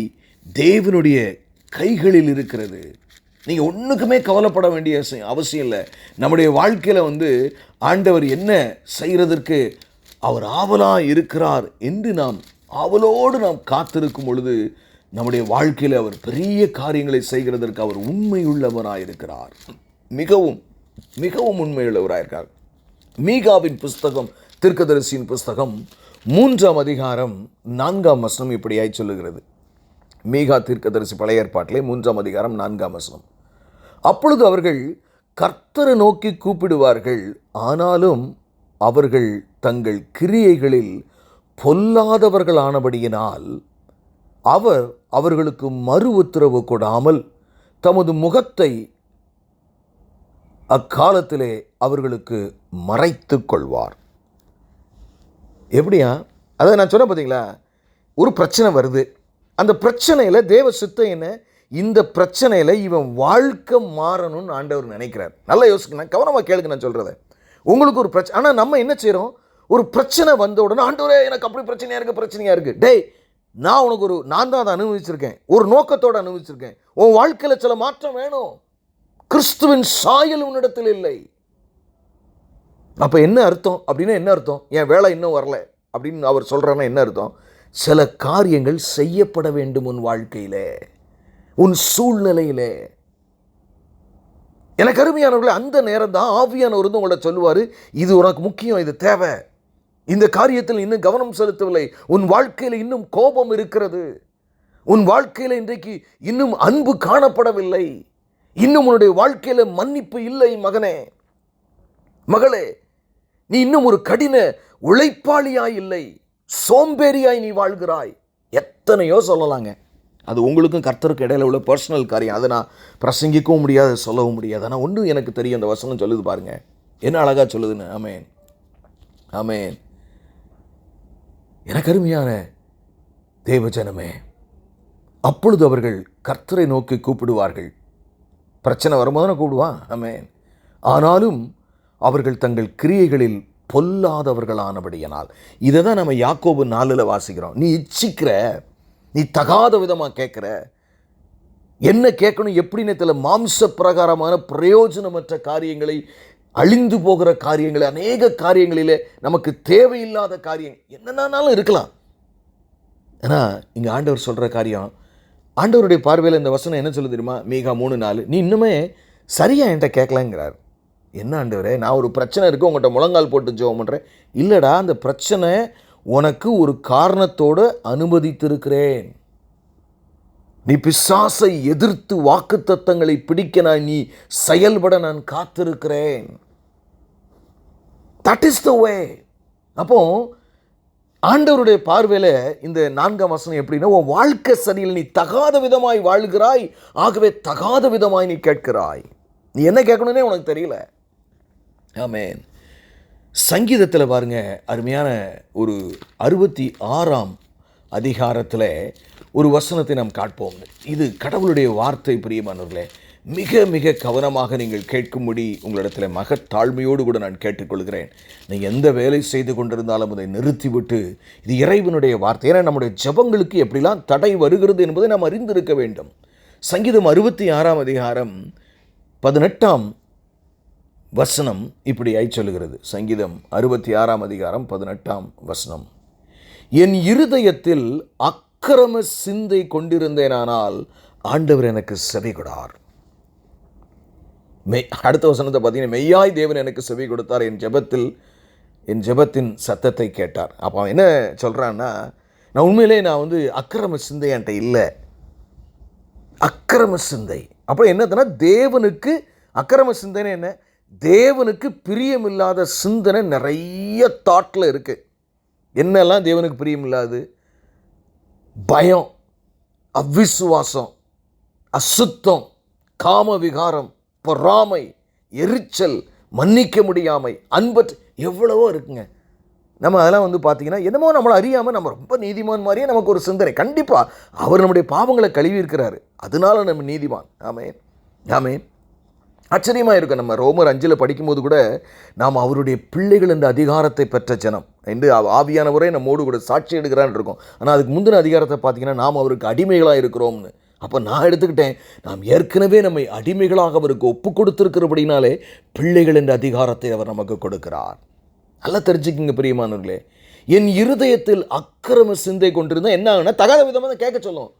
தேவனுடைய கைகளில் இருக்கிறது. நீங்கள் ஒன்றுக்குமே கவலைப்பட வேண்டிய அவசியம் இல்லை. நம்முடைய வாழ்க்கையில் ஆண்டவர் என்ன செய்கிறதற்கு அவர் ஆவலாக இருக்கிறார் என்று நாம் ஆவலோடு நாம் காத்திருக்கும் பொழுது நம்முடைய வாழ்க்கையில் அவர் பெரிய காரியங்களை செய்கிறதற்கு அவர் உண்மையுள்ளவராக இருக்கிறார். மிகவும் மிகவும் உண்மையுள்ளவராக இருக்கார். மீகாவின் புஸ்தகம், தீர்க்கதரிசியின் புஸ்தகம் 3ஆம் அதிகாரம் 4ஆம் வசனம் இப்படியாய் சொல்லுகிறது. மீகா தீர்க்கதரிசி பழைய ஏற்பாட்டிலே 3ஆம் அதிகாரம் 4ஆம் வசனம். அப்பொழுது அவர்கள் கர்த்தரை நோக்கி கூப்பிடுவார்கள், ஆனாலும் அவர்கள் தங்கள் கிரியைகளில் பொல்லாதவர்களானபடியினால் அவர் அவர்களுக்கு மறு உத்தரவு கொடாமல் தமது முகத்தை அக்காலத்திலே அவர்களுக்கு மறைத்து கொள்வார். எப்படியா? அதை நான் சொன்ன பார்த்தீங்களா, ஒரு பிரச்சனை வருது, அந்த பிரச்சனையில் தேவ சித்தம் என்ன, இந்த பிரச்சனையில் இவன் வாழ்க்கை மாறணும்னு ஆண்டவர் நினைக்கிறார். நல்லா யோசிக்கணும், கவனமாக கேளுங்க நான் சொல்கிறத. உங்களுக்கு ஒரு பிரச்சனை, ஆனால் நம்ம என்ன செய்கிறோம், ஒரு பிரச்சனை வந்த உடனே ஆண்டவரே எனக்கு அப்படி பிரச்சனையாக இருக்குது. டேய், நான் தான் அதை அனுபவிச்சிருக்கேன், ஒரு நோக்கத்தோடு அனுபவிச்சிருக்கேன். உன் வாழ்க்கையில் சில மாற்றம் வேணும். கிறிஸ்துவின் சாயல் உன்னிடத்தில் இல்லை. அப்போ என்ன அர்த்தம் அப்படின்னா, என்ன அர்த்தம், என் வேலை இன்னும் வரல அப்படின்னு அவர் சொல்கிறாருன்னா என்ன அர்த்தம், சில காரியங்கள் செய்யப்பட வேண்டும் உன் வாழ்க்கையிலே, உன் சூழ்நிலையிலே. எனக்கு அருமையானவர்களே, அந்த நேரம் தான் ஆவியானவர் உங்களை சொல்லுவார், இது உனக்கு முக்கியம், இது தேவை, இந்த காரியத்தில் இன்னும் கவனம் செலுத்தவில்லை, உன் வாழ்க்கையில் இன்னும் கோபம் இருக்கிறது, உன் வாழ்க்கையில் இன்றைக்கு இன்னும் அன்பு காணப்படவில்லை, இன்னும் உன்னுடைய வாழ்க்கையில் மன்னிப்பு இல்லை. மகனே, மகளே, நீ இன்னும் ஒரு கடின உழைப்பாளியாய் இல்லை, சோம்பேறியாய் நீ வாழ்கிறாய். எத்தனையோ சொல்லலாங்க. அது உங்களுக்கும் கர்த்தருக்கு இடையில உள்ள பர்சனல் காரியம், அதை நான் பிரசங்கிக்கவும் முடியாது, சொல்லவும் முடியாது. ஆனால் ஒன்று எனக்கு தெரியும், அந்த வசனம் சொல்லுது பாருங்க, என்ன அழகாக சொல்லுதுன்னு. ஆமேன், ஆமேன். எனக்கு அருமையான தேவஜனமே, அப்பொழுது அவர்கள் கர்த்தரை நோக்கி கூப்பிடுவார்கள். பிரச்சனை வரும்போது நான் கூப்பிடுவான், ஆமேன். ஆனாலும் அவர்கள் தங்கள் கிரியைகளில் பொல்லாதவர்களானபடியினால். இதை தான் நம்ம யாக்கோபு 4 வாசிக்கிறோம். நீ இச்சிக்கிற, நீ தகாத விதமாக கேட்குற. என்ன கேட்கணும் எப்படின்னு தெரியல. மாம்ச பிரகாரமான பிரயோஜனமற்ற காரியங்களை, அழிந்து போகிற காரியங்களை, அநேக காரியங்களிலே நமக்கு தேவையில்லாத காரியம் என்னென்னாலும் இருக்கலாம். ஏன்னா இங்கே ஆண்டவர் சொல்கிற காரியம், ஆண்டவருடைய பார்வையில் இந்த வசனம் என்ன சொல்ல தெரியுமா? மீகா 3:4, நீ இன்னுமே சரியாக என்கிட்ட கேட்கலாங்கிறார். என்ன ஆண்டவரே, நான் ஒரு பிரச்சனை இருக்குது உங்கள்கிட்ட முழங்கால் போட்டு ஜெபம் பண்ணுறேன். இல்லைடா, அந்த பிரச்சனை உனக்கு ஒரு காரணத்தோடு அனுமதித்திருக்கிறேன். நீ பிசாசை எதிர்த்து வாக்குத்தத்தங்களை பிடிக்க நீ செயல்பட நான் காத்திருக்கிறேன். தட் இஸ் த வே. அப்போ ஆண்டவருடைய பார்வையில் இந்த 4ஆம் வசனம் எப்படின்னா, உன் வாழ்க்கை சரியில் நீ தகாத விதமாய் வாழ்கிறாய், ஆகவே தகாத விதமாய் நீ கேட்கிறாய். நீ என்ன கேட்கணுன்னே உனக்கு தெரியல. ஆமென். சங்கீதத்தில் பாருங்க, அருமையான ஒரு 66ஆம் அதிகாரத்தில் ஒரு வசனத்தை நாம் காட்போம். இது கடவுளுடைய வார்த்தை. பிரியமானவர்களே, மிக மிக கவனமாக நீங்கள் கேட்கும்படி உங்களிடத்தில் மகத்தாழ்மையோடு கூட நான் கேட்டுக்கொள்கிறேன். நீங்கள் எந்த வேலை செய்து கொண்டிருந்தாலும் அதை நிறுத்திவிட்டு, இது இறைவனுடைய வார்த்தை. ஏன்னா நம்முடைய ஜெபங்களுக்கு எப்படிலாம் தடை வருகிறது என்பதை நாம் அறிந்திருக்க வேண்டும். சங்கீதம் 66ஆம் அதிகாரம் 18ஆம் வசனம் இப்படி சொல்லுகிறது. சங்கீதம் 66ஆம் அதிகாரம் 18ஆம் வசனம், என் இருதயத்தில் அக்கிரம சிந்தை கொண்டிருந்தேனானால் ஆண்டவர் எனக்கு செவி கொடார். அடுத்த வசனத்தை பார்த்தீங்கன்னா, மெய்யாய் தேவன் எனக்கு செவி கொடுத்தார், என் ஜெபத்தின் சத்தத்தை கேட்டார். அப்போ அவன் என்ன சொல்கிறான்னா, நான் உண்மையிலே அக்கிரம சிந்தை என்கிட்ட இல்லை. அக்கிரம சிந்தை அப்புறம் என்னதுன்னா, தேவனுக்கு அக்கிரம சிந்தனை என்ன? தேவனுக்கு பிரியமில்லாத சிந்தனை நிறைய தாட்டில் இருக்குது. என்னெல்லாம் தேவனுக்கு பிரியமில்லாது? பயம், அவிசுவாசம், அசுத்தம், காம விகாரம், பொறாமை, எரிச்சல், மன்னிக்க முடியாமை, அன்பற்று, எவ்வளவோ இருக்குங்க. நம்ம அதெல்லாம் பார்த்தீங்கன்னா, என்னமோ நம்மளை அறியாமல் நம்ம ரொம்ப நீதிமான் மாதிரியே நமக்கு ஒரு சிந்தனை. கண்டிப்பாக அவர் நம்முடைய பாவங்களை கழுவி இருக்கிறாரு, அதனால நம்ம நீதிமான். ஆமென், ஆமென். ஆச்சரியமாக இருக்கும். நம்ம ரோமர் 5 படிக்கும்போது கூட, நாம் அவருடைய பிள்ளைகள் என்ற அதிகாரத்தை பெற்ற ஜனம் என்று ஆவியானவரே நம்மோடு கூட சாட்சி எடுக்கிறான்னு இருக்கும். ஆனால் அதுக்கு முந்தின அதிகாரத்தை பார்த்தீங்கன்னா, நாம் அவருக்கு அடிமைகளாக இருக்கிறோம்னு. அப்போ நான் எடுத்துக்கிட்டேன், நாம் ஏற்கனவே நம்மை அடிமைகளாக அவருக்கு ஒப்பு கொடுத்துருக்கிறபடினாலே பிள்ளைகள் என்ற அதிகாரத்தை அவர் நமக்கு கொடுக்கிறார். நல்லா தெரிஞ்சுக்கிங்க பிரியமானவர்களே. என் இருதயத்தில் அக்கிரம சிந்தை கொண்டிருந்தால் என்ன ஆகுனா, தகாத விதமாக கேட்க சொல்லும்.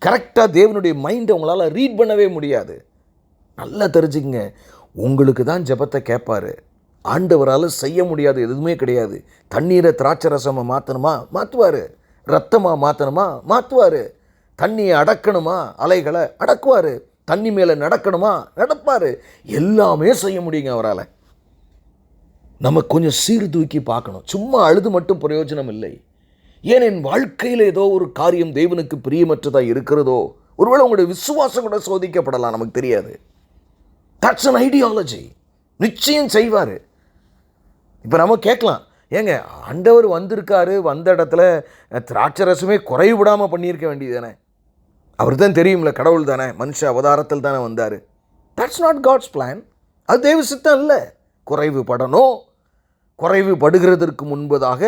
கரெக்டாக தேவனுடைய மைண்டை உங்களால் ரீட் பண்ணவே முடியாது. நல்லா தெரிஞ்சுக்கங்க, உங்களுக்கு தான் ஜெபத்தை கேட்பார். ஆண்டவரால் செய்ய முடியாது எதுவுமே கிடையாது. தண்ணீரை திராட்சை ரசமாக மாற்றணுமா? மாற்றுவார். ரத்தமாக மாற்றணுமா? மாற்றுவார். தண்ணியை அடக்கணுமா? அலைகளை அடக்குவார். தண்ணி மேலே நடக்கணுமா? நடப்பார். எல்லாமே செய்ய முடியுங்க அவரால். நம்ம கொஞ்சம் சீர்தூக்கி பார்க்கணும். சும்மா அழுது மட்டும் பிரயோஜனம் இல்லை. ஏன் என் வாழ்க்கையில் ஏதோ ஒரு காரியம் தேவனுக்கு பிரியமற்றதாக இருக்கிறதோ? ஒருவேளை உங்களுடைய விசுவாசம் கூட சோதிக்கப்படலாம், நமக்கு தெரியாது. That's an ideology. நிச்சயம் செய்வார். இப்போ நம்ம கேட்கலாம், ஏங்க ஆண்டவர் வந்திருக்காரு, வந்த இடத்துல திராட்சை ரசமே குறைவு விடாமல் பண்ணியிருக்க வேண்டியது தானே? அவர் தான் தெரியும்ல, கடவுள் தானே, மனுஷ அவதாரத்தில் தானே வந்தார். That's not God's plan. அது தேவ சித்தம் இல்லை. குறைவு படணும். குறைவு படுகிறதற்கு முன்பதாக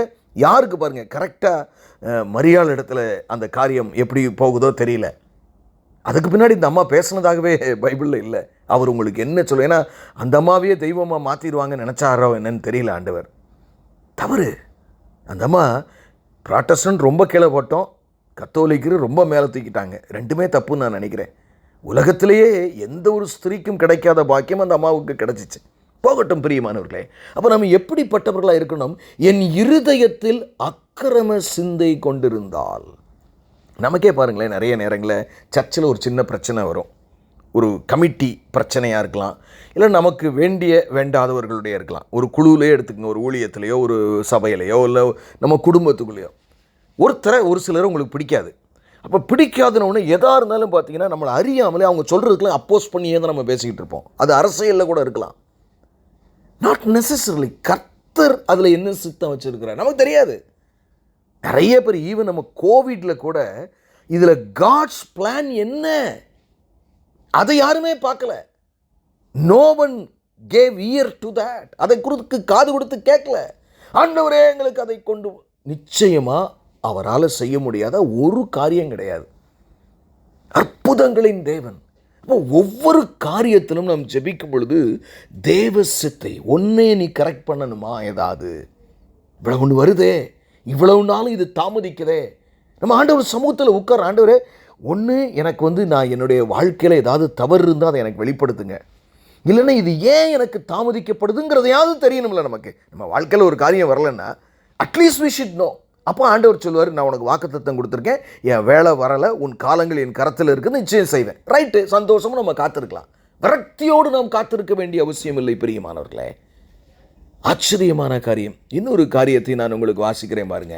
யாருக்கு பாருங்கள், கரெக்டாக மரியாள் இடத்துல அந்த காரியம் எப்படி போகுதோ தெரியல. அதுக்கு பின்னாடி இந்த அம்மா பேசுனதாகவே பைபிளில் இல்லை. அவர் உங்களுக்கு என்ன சொல்ல, ஏன்னா அந்த அம்மாவையே தெய்வமாக மாற்றிடுவாங்கன்னு நினச்சாரோ என்னன்னு தெரியல ஆண்டவர். தவறு. அந்த அம்மா ப்ராட்டஸ்டன்ட் ரொம்ப கீழே போட்டோம், கத்தோலிக்கரு ரொம்ப மேலே தூக்கிட்டாங்க. ரெண்டுமே தப்புன்னு நான் நினைக்கிறேன். உலகத்திலேயே எந்த ஒரு ஸ்திரீக்கும் கிடைக்காத பாக்கியம் அந்த அம்மாவுக்கு கிடைச்சிச்சு. போகட்டும் பிரியமானவர்களே. அப்போ நம்ம எப்படிப்பட்டவர்களாக இருக்கணும்? என் இருதயத்தில் அக்கிரம சிந்தை கொண்டிருந்தால். நமக்கே பாருங்களேன், நிறைய நேரங்களில் சர்ச்சில் ஒரு சின்ன பிரச்சனை வரும். ஒரு கமிட்டி பிரச்சனையாக இருக்கலாம், இல்லை நமக்கு வேண்டிய வேண்டாதவர்களுடைய இருக்கலாம். ஒரு குழுவிலே எடுத்துக்கங்க, ஒரு ஊழியத்திலையோ ஒரு சபையிலையோ இல்லை நம்ம குடும்பத்துக்குள்ளேயோ ஒரு சிலர் உங்களுக்கு பிடிக்காது. அப்போ பிடிக்காதுன்னு எதாக இருந்தாலும் பார்த்தீங்கன்னா, நம்மளை அறியாமலே அவங்க சொல்கிறதுக்குலாம் அப்போஸ் பண்ணியே தான் நம்ம பேசிக்கிட்டு இருப்போம். அது அரசியலில் கூட இருக்கலாம். நாட் நெசசரிலி கர்த்தர் அதில் என்ன சித்தம் வச்சுருக்கிறார் நமக்கு தெரியாது. நிறைய பேர் ஈவன் நம்ம கோவிட்ல கூட இதில் காட்ஸ் பிளான் என்ன அதை யாருமே பார்க்கல. No one gave ear to that. அதை குறித்து காது கொடுத்து கேட்கல. ஆண்டவரே எங்களுக்கு அதை கொண்டு. நிச்சயமாக அவரால் செய்ய முடியாத ஒரு காரியம் கிடையாது. அற்புதங்களின் தேவன். அப்போ ஒவ்வொரு காரியத்திலும் நாம் ஜெபிக்கும் பொழுது தேவ சித்தை ஒன்னே நீ கரெக்ட் பண்ணணுமா, ஏதாவது இவ்வளவு ஒன்று வருதே, இவ்வளவு நாளும் இது தாமதிக்குதே, நம்ம ஆண்டவர் சமூகத்தில் உட்கார, ஆண்டவரே ஒன்று எனக்கு நான் என்னுடைய வாழ்க்கையில் ஏதாவது தவறு இருந்தால் அதை எனக்கு வெளிப்படுத்துங்க, இல்லைன்னா இது ஏன் எனக்கு தாமதிக்கப்படுதுங்கிறதையாவது தெரியணும்ல. நமக்கு நம்ம வாழ்க்கையில் ஒரு காரியம் வரலைன்னா அட்லீஸ்ட் வி ஷுட் நோ. அப்போ ஆண்டவர் சொல்லுவார், நான் உனக்கு வாக்குத்தத்தம் கொடுத்துருக்கேன், என் வேலை வரலை, உன் காலங்கள் என் கரத்தில் இருக்குன்னு நிச்சயம் செய்வேன். ரைட்டு, சந்தோஷமும் நம்ம காத்திருக்கலாம். விரக்தியோடு நாம் காத்திருக்க வேண்டிய அவசியம் இல்லை பிரியமானவர்களே. ஆச்சரியமான காரியம். இன்னொரு காரியத்தை நான் உங்களுக்கு வாசிக்கிறேன் பாருங்க.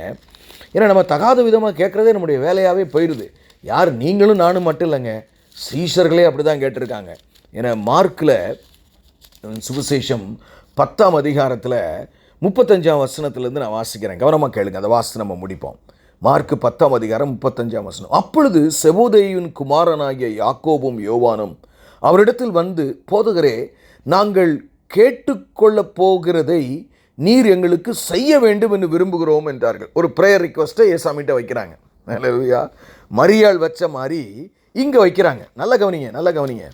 ஏன்னா நம்ம தகாத விதமாக கேட்குறதே நம்முடைய வேலையாகவே போயிடுது. யார், நீங்களும் நானும் மட்டும் இல்லைங்க, சீஷர்களே அப்படி தான் கேட்டிருக்காங்க. ஏன்னா மார்க்கில் சுவிசேஷம் 10ஆம் அதிகாரத்தில் 35ஆம் வசனத்திலேருந்து நான் வாசிக்கிறேன், கவனமாக கேளுங்க, அதை வாசித்து நம்ம முடிப்போம். மார்க் 10ஆம் அதிகாரம் 35ஆம் வசனம். அப்பொழுது செபதேயுவின் குமாரனாகிய யாக்கோபும் யோவானும் அவரிடத்தில் வந்து, போதகரே, நாங்கள் கேட்டுக்கொள்ளப் போகிறதை நீர் எங்களுக்கு செய்ய வேண்டும் என்று விரும்புகிறோம் என்றார்கள். ஒரு ப்ரேயர் ரிக்வெஸ்ட்டை ஏசாமிட்ட வைக்கிறாங்க. அல்லேலூயா. மரியாள் வச்ச மாதிரி இங்கே வைக்கிறாங்க. நல்ல கவனிங்க,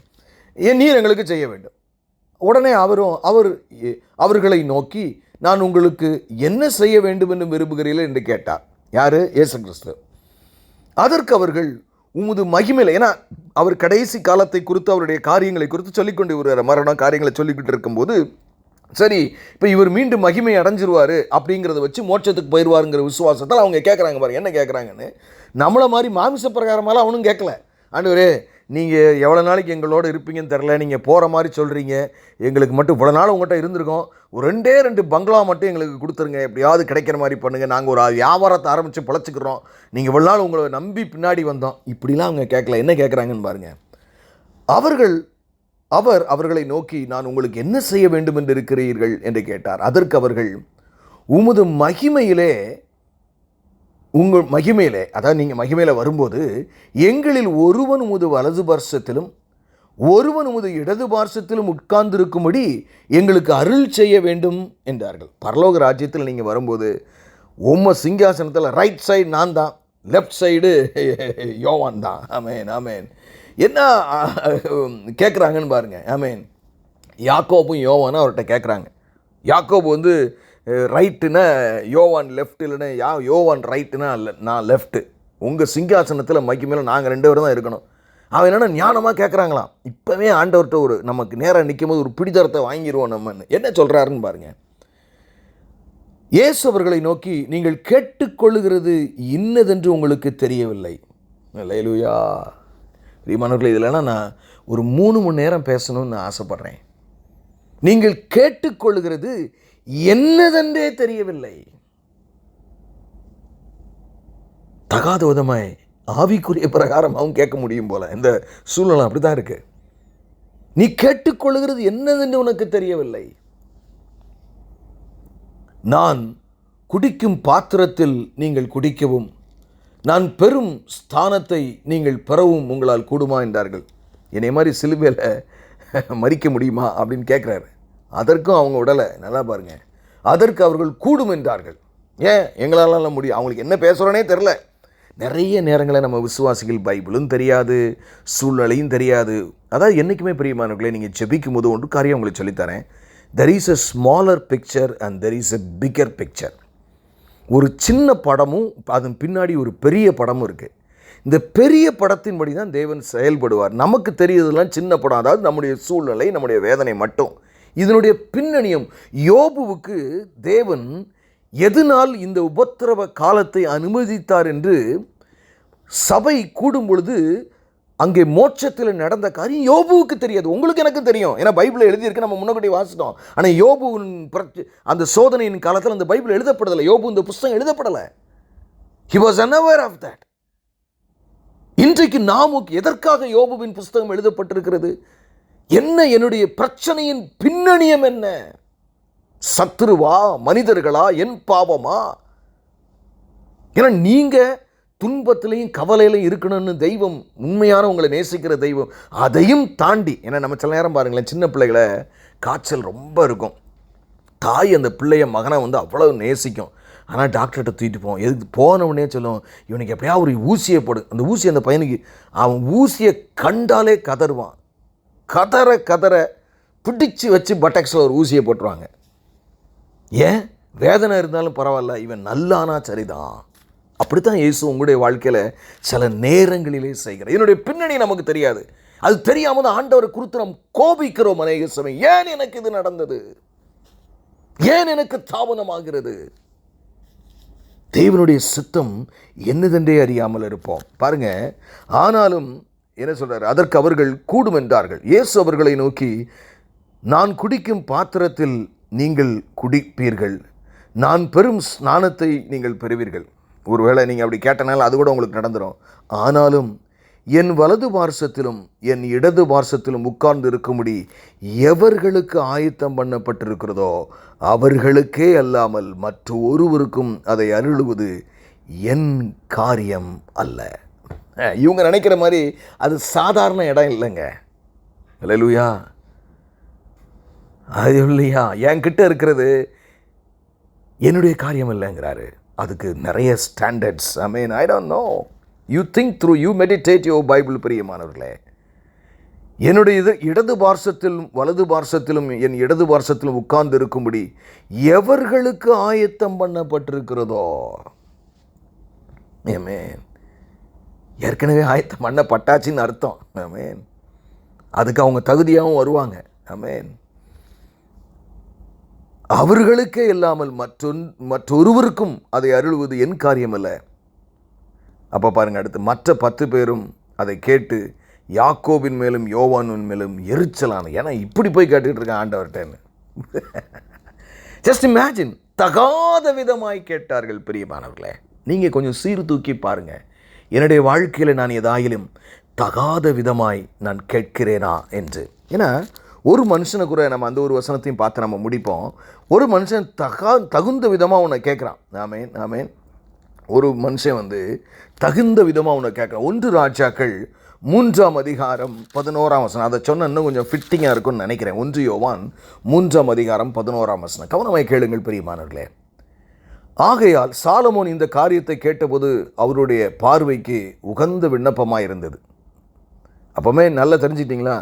ஏன் நீர் எங்களுக்கு செய்ய வேண்டும். உடனே அவர்களை நோக்கி, நான் உங்களுக்கு என்ன செய்ய வேண்டும் என்று விரும்புகிறீர்கள் என்று கேட்டார். யார்? இயேசு கிறிஸ்து. அதற்கு அவர்கள், உமது மகிமையில், ஏன்னா அவர் கடைசி காலத்தை குறித்து அவருடைய காரியங்களை குறித்து சொல்லிக்கொண்டு வருவார், மரணம் காரியங்களை சொல்லிக்கிட்டு இருக்கும்போது, சரி இப்போ இவர் மீண்டும் மகிமை அடைஞ்சிருவார் அப்படிங்கிறத வச்சு மோட்சத்துக்கு போயிடுவாருங்கிற விசுவாசத்தால் அவங்க கேட்குறாங்க பாருங்க. என்ன கேட்குறாங்கன்னு, நம்மளை மாதிரி மாமிச பிரகாரமாலாம் அவனும் கேட்கல. ஆண்டவரே, நீங்கள் எவ்வளோ நாளைக்கு எங்களோட இருப்பீங்கன்னு தெரில, நீங்கள் போகிற மாதிரி சொல்கிறீங்க, எங்களுக்கு மட்டும் இவ்வளோ நாள் உங்கள்கிட்ட இருந்திருக்கோம், ஒரு 2 பங்களா மட்டும் எங்களுக்கு கொடுத்துருங்க, எப்படியாவது கிடைக்கிற மாதிரி பண்ணுங்கள், நாங்கள் ஒரு வியாபாரத்தை ஆரம்பித்து பிழைச்சிக்கிறோம், நீங்கள் இவ்வளோ நாள் உங்களை நம்பி பின்னாடி வந்தோம், இப்படிலாம் அவங்க கேட்கல. என்ன கேட்குறாங்கன்னு பாருங்கள். அவர்களை நோக்கி, நான் உங்களுக்கு என்ன செய்ய வேண்டும் என்று இருக்கிறீர்கள் என்று கேட்டார். அதற்கு அவர்கள், உமது மகிமையிலே, உங்கள் மகிமையிலே, அதாவது நீங்கள் மகிமையில் வரும்போது, எங்களில் ஒருவன் உமது வலது பார்சத்திலும் ஒருவன் உமது இடது பார்சத்திலும் உட்கார்ந்திருக்கும்படி எங்களுக்கு அருள் செய்ய வேண்டும் என்றார்கள். பரலோக ராஜ்யத்தில் நீங்கள் வரும்போது உம்ம சிங்காசனத்தில் ரைட் சைடு நான் தான், லெஃப்ட் சைடு யோவான் தான். ஆமேன், ஆமேன். என்ன கேட்குறாங்கன்னு பாருங்கள். ஆமேன். யாக்கோபும் யோவானும் அவர்கிட்ட கேட்குறாங்க. யாக்கோபு ரைட்டுன்னா யோவான் லெஃப்ட், இல்லைன்னா யோவான் ரைட்டுன்னா நான் லெஃப்ட்டு, உங்கள் சிங்காசனத்தில் மகிமையில் நாங்கள் 2 பேரும் தான் இருக்கணும். அவன் என்னென்னா ஞானமாக கேட்குறாங்களாம். இப்போவே ஆண்டவர்கிட்ட நமக்கு நேராக நிற்கும் போது ஒரு பிடித்தரத்தை வாங்கிடுவோம் நம்மன்னு. என்ன சொல்கிறாருன்னு பாருங்கள். இயேசு அவர்களை நோக்கி, நீங்கள் கேட்டுக்கொள்ளுகிறது இன்னதென்று உங்களுக்கு தெரியவில்லை. அல்லேலூயா. பிரியமானவர்களே, இதில்னா நான் ஒரு 3 மணி நேரம் பேசணும்னு நான் ஆசைப்பட்றேன். நீங்கள் கேட்டுக்கொள்ளுகிறது என்னதென்றே தெரியவில்லை. தகாத விதமாய் ஆவிக்குரிய பிரகாரம் அவன் கேட்க முடியும் போல இந்த சூழ்நிலை அப்படி தான் இருக்கு. நீ கேட்டுக்கொள்ளுகிறது என்னதென்று உனக்கு தெரியவில்லை. நான் குடிக்கும் பாத்திரத்தில் நீங்கள் குடிக்கவும், நான் பெரும் ஸ்தானத்தை நீங்கள் பெறவும் உங்களால் கூடுமா என்றார்கள். என்னை மாதிரி சிலுவையில் மறிக்க முடியுமா அப்படின்னு கேட்குறாரு. அதற்கும் அவங்க விடலை. நல்லா பாருங்க. அதற்கு அவர்கள் கூடும் என்றார்கள். ஏன் எங்களாலாம் முடியும்? அவங்களுக்கு என்ன பேசுகிறோன்னே தெரில. நிறைய நேரங்களில் நம்ம விசுவாசிகள் பைபிளும் தெரியாது, சூழ்நிலையும் தெரியாது. அதாவது என்றைக்குமே பிரியமானவர்களே, நீங்கள் ஜெபிக்கும் போது ஒன்று காரியம் உங்களுக்கு சொல்லித்தரேன். There is a smaller picture and there is a bigger picture. ஒரு சின்ன படமும் அதன் பின்னாடி ஒரு பெரிய படமும் இருக்குது. இந்த பெரிய படத்தின்படி தான் தேவன் செயல்படுவார். நமக்கு தெரியறதெல்லாம் சின்ன படம், அதாவது நம்முடைய சூழ்நிலை, நம்முடைய வேதனை மட்டும். இதனுடைய பின்னணியும், யோபுவுக்கு தேவன் எதனால் இந்த உபத்திரவ காலத்தை அனுமதித்தார் என்று சபை கூடும் பொழுது அங்கே மோட்சத்தில் நடந்த காரியம் யோபுவுக்கு தெரியாது. உங்களுக்கு எனக்கு தெரியும், ஏன்னா பைபிளில் எழுதியிருக்கு, நம்ம முன்னாடி வாசிட்டோம். ஆனால் யோபுவின் அந்த சோதனையின் காலத்தில் அந்த பைபிள் எழுதப்படலை. யோபு இந்த புஸ்தகம் எழுதப்படலை. He was unaware of that. இன்றைக்கு நாமுக்கு எதற்காக யோபுவின் புஸ்தகம் எழுதப்பட்டிருக்கிறது? என்ன என்னுடைய பிரச்சனையின் பின்னணியம் என்ன? சத்துருவா, மனிதர்களா, என் பாவமா? ஏன்னா நீங்கள் துன்பத்திலையும் கவலையிலையும் இருக்கணும்னு தெய்வம், உண்மையான உங்களை நேசிக்கிற தெய்வம், அதையும் தாண்டி, ஏன்னா நம்ம சில நேரம் பாருங்களேன், சின்ன பிள்ளைகளை காய்ச்சல் ரொம்ப இருக்கும், தாய் அந்த பிள்ளைய மகனை அவ்வளவு நேசிக்கும். ஆனால் டாக்டர்கிட்ட தூக்கிட்டு போவோம். எதுக்கு போனவுடனே சொல்லுவோம், இவனுக்கு எப்படியா ஒரு ஊசியை போடு. அந்த ஊசி அந்த பையனுக்கு, அவன் ஊசியை கண்டாலே கதறுவான். கதற பிடிச்சி வச்சு பட்டக்ஸில் ஒரு ஊசியை போட்டுருவாங்க. ஏன்? வேதனை இருந்தாலும் பரவாயில்ல, இவன் நல்லானா சரிதான். அப்படித்தான் இயேசு உங்களுடைய வாழ்க்கையில் சில நேரங்களிலே செய்கிறார். என்னுடைய பின்னணி நமக்கு தெரியாது. அது தெரியாமல் தான் ஆண்டவரை குறித்து நாம் கோபிக்கிறோம் அநேக சமயம். ஏன் எனக்கு இது நடந்தது? ஏன் எனக்கு தாமதமாகிறது? தேவனுடைய சித்தம் என்னதென்றே அறியாமல் இருப்போம். பாருங்க, ஆனாலும் என்ன சொல்றாரு? அதற்கு அவர்கள் கூடும் என்றார்கள். இயேசு அவர்களை நோக்கி, நான் குடிக்கும் பாத்திரத்தில் நீங்கள் குடிப்பீர்கள், நான் பெரும் ஸ்நானத்தை நீங்கள் பெறுவீர்கள். ஒருவேளை நீங்கள் அப்படி கேட்டனால அது கூட உங்களுக்கு நடந்துடும். ஆனாலும் என் வலது பார்சத்திலும் என் இடது பார்சத்திலும் உட்கார்ந்து இருக்கும்படி எவர்களுக்கு ஆயத்தம் பண்ணப்பட்டிருக்கிறதோ அவர்களுக்கே அல்லாமல் மற்ற ஒருவருக்கும் அதை அருளுவது என் காரியம் அல்ல. இவங்க நினைக்கிற மாதிரி அது சாதாரண இடம் இல்லைங்க. அல்லேலூயா. அது இல்லையா, என்கிட்ட இருக்கிறது என்னுடைய காரியம் இல்லைங்கிறாரு. அதுக்கு நிறைய standards. I mean, I don't know. You think through, you meditate your Bible. பிரியமானவர்களே, என்னுடைய இடது பார்சத்திலும் வலது பார்சத்திலும் என் இடது பார்சத்திலும் உட்கார்ந்து இருக்கும்படி எவர்களுக்கு ஆயத்தம் பண்ணப்பட்டிருக்கிறதோ, ஆமென், ஏற்கனவே ஆயத்தம் பண்ணப்பட்டாச்சின்னு அர்த்தம். ஆமென். அதுக்கு அவங்க தகுதியாகவும் வருவாங்க. ஆமென். அவர்களுக்கே இல்லாமல் மற்றொருவருக்கும் அதை அருள்வது என் காரியம் அல்ல. அப்போ பாருங்க, அடுத்து மற்ற 10 பேரும் அதை கேட்டு யாக்கோபின் மேலும் யோவானின் மேலும் எரிச்சலான, ஏன்னா இப்படி போய் கேட்டுக்கிட்டு இருக்கேன் ஆண்டவர்கிட்டன்னு. ஜஸ்ட் இமேஜின், தகாத விதமாய் கேட்டார்கள். பிரியமானவர்களே, நீங்கள் கொஞ்சம் சீர்தூக்கி பாருங்கள், என்னுடைய வாழ்க்கையில் நான் எதாயிலும் தகாத விதமாய் நான் கேட்கிறேனா என்று. ஏன்னா ஒரு மனுஷனை கூட நம்ம அந்த ஒரு வசனத்தையும் பார்த்து நம்ம முடிப்போம். ஒரு மனுஷன் தகுந்த விதமாக உன்னை கேட்குறான். ஆமேன், ஆமேன். ஒரு மனுஷன் தகுந்த விதமாக உன்னை கேட்குறான். 1 ராஜாக்கள் 3ஆம் அதிகாரம் 11ஆம் வசனம். அதை சொன்ன இன்னும் கொஞ்சம் ஃபிட்டிங்காக இருக்கும்னு நினைக்கிறேன். 1 யோவான் 3ஆம் அதிகாரம் 11ஆம் வசனம். கவனமாய் கேளுங்கள் பிரியமானவர்களே. ஆகையால் சாலமோன் இந்த காரியத்தை கேட்டபோது அவருடைய பார்வைக்கு உகந்த விண்ணப்பமாக இருந்தது. அப்போமே நல்லா தெரிஞ்சிட்டிங்களா?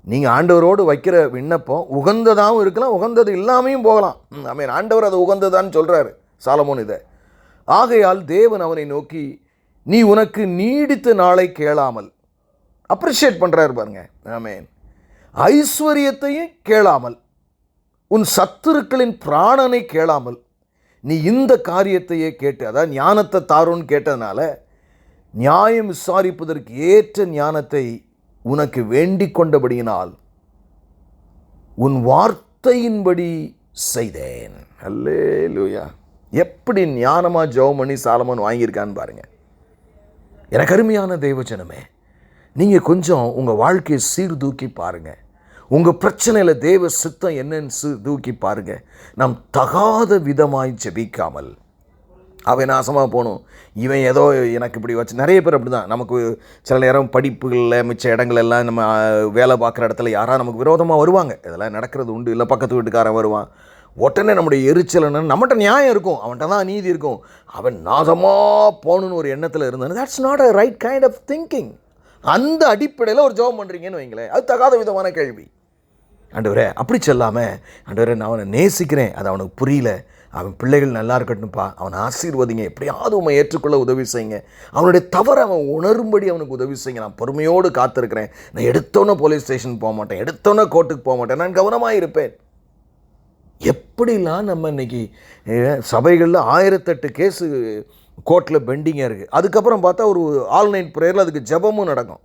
நீங்கள் ஆண்டவரோடு வைக்கிற விண்ணப்பம் உகந்ததாகவும் இருக்கலாம், உகந்தது இல்லாமையும் போகலாம். ஐ மீன், ஆண்டவர் அதை உகந்ததான்னு சொல்கிறாரு சாலமோன் இதை. ஆகையால் தேவன் அவனை நோக்கி, நீ உனக்கு நீடித்த நாளை கேளாமல், அப்ரிஷியேட் பண்ணுறாரு பாருங்க. ஆமென். ஐஸ்வர்யத்தையும் கேளாமல், உன் சத்துருக்களின் பிராணனை கேளாமல், நீ இந்த காரியத்தையே கேட்டு, அதாவது ஞானத்தை தாரோன்னு கேட்டதுனால நியாயம் விசாரிப்பதற்கு ஏற்ற ஞானத்தை உனக்கு வேண்டிக் கொண்டபடியினால் உன் வார்த்தையின்படி செய்தேன். அல்லேலூயா. எப்படி ஞானமாக ஜெபம் பண்ணி சாலமோன் வாங்கியிருக்கான்னு பாருங்க. எனக்கு அருமையான தேவஜனமே, நீங்கள் கொஞ்சம் உங்கள் வாழ்க்கையை சீர்தூக்கி பாருங்கள். உங்கள் பிரச்சனையில் தேவ சித்தம் என்னன்னு சீர்தூக்கி பாருங்கள். நாம் தகாத விதமாய் ஜெபிக்காமல், அவன் நாசமாக போகணும், இவன் ஏதோ எனக்கு இப்படி வச்சு, நிறைய பேர் அப்படி தான். நமக்கு சில நேரம் படிப்புகளில் மிச்ச இடங்களெல்லாம் நம்ம வேலை பார்க்குற இடத்துல யாராவது நமக்கு விரோதமாக வருவாங்க. இதெல்லாம் நடக்கிறது உண்டு. இல்லை பக்கத்து வீட்டுக்காரன் வருவான், உடனே நம்முடைய எரிச்சல் என்னன்னு, நம்மகிட்ட நியாயம் இருக்கும், அவன்கிட்ட தான் நீதி இருக்கும், அவன் நாசமாக போகணுன்னு ஒரு எண்ணத்தில் இருந்தான். That's not a right kind of thinking. அந்த அடிப்படையில் ஒரு ஜெபம் பண்ணுறீங்கன்னு வைங்களேன், அது தகாத விதமான கேள்வி. ஆண்டவரே அப்படி சொல்லாமல், ஆண்டவரே நான் அவனை நேசிக்கிறேன், அது அவனுக்கு புரியல, அவன் பிள்ளைகள் நல்லா இருக்கட்டும்ப்பா, அவனை ஆசீர்வதிங்க, எப்படியாவது அவனை ஏற்றுக்கொள்ள உதவி செய்யுங்க, அவனுடைய தவறை அவன் உணரும்படி அவனுக்கு உதவி செய்யுங்க, நான் பொறுமையோடு காத்திருக்கிறேன், நான் எடுத்தோன்னே போலீஸ் ஸ்டேஷன் போக மாட்டேன், எடுத்தோன்னே கோர்ட்டுக்கு போக மாட்டேன், நான் கவனமாக இருப்பேன். எப்படிலாம் நம்ம இன்றைக்கி சபைகளில் 1008 கேஸு கோர்ட்டில் பெண்டிங்காக இருக்குது. அதுக்கப்புறம் பார்த்தா ஒரு ஆன்லைன் ப்ரேயரில் அதுக்கு ஜெபமும் நடக்கும்.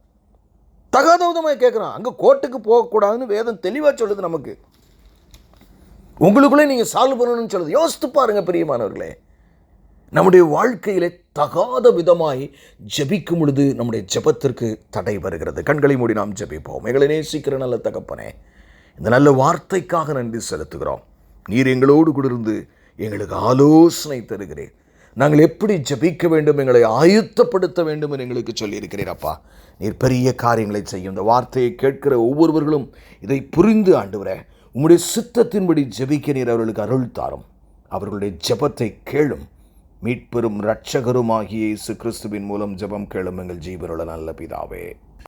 தகாத விதமாக கேட்குறான். அங்கே கோர்ட்டுக்கு போகக்கூடாதுன்னு வேதம் தெளிவாக சொல்லுது நமக்கு. உங்களுக்குள்ளே நீங்கள் சால்வ் பண்ணணும்னு சொல்லுது. யோசித்து பாருங்கள் பிரியமானவர்களே, நம்முடைய வாழ்க்கையிலே தகாத விதமாய் ஜெபிக்கும் பொழுது நம்முடைய ஜெபத்திற்கு தடை வருகிறது. கண்களை மூடி நாம் ஜெபிப்போம். எங்களை நேசிக்கிற நல்ல தகப்பனே, இந்த நல்ல வார்த்தைக்காக நன்றி செலுத்துகிறோம். நீர் எங்களோடு கூட இருந்து எங்களுக்கு ஆலோசனை தருகிறேன். நாங்கள் எப்படி ஜெபிக்க வேண்டும், எங்களை ஆயுத்தப்படுத்த வேண்டும் என்று எங்களுக்கு சொல்லியிருக்கிறீர். அப்பா, நீர் பெரிய காரியங்களை செய்யும். இந்த வார்த்தையை கேட்கிற ஒவ்வொருவர்களும் இதை புரிந்து ஆண்டவரே, உம்முடைய சித்தத்தின்படி ஜெபிக்க நீர் அவர்களுக்கு அருள் தாரும். அவர்களுடைய ஜெபத்தை கேளும். மீட்பெரும் இரட்சகருமாகிய இயேசு கிறிஸ்துவின் மூலம் ஜெபம் கேளும் எங்கள் ஜீவனுள்ள நல்ல பிதாவே.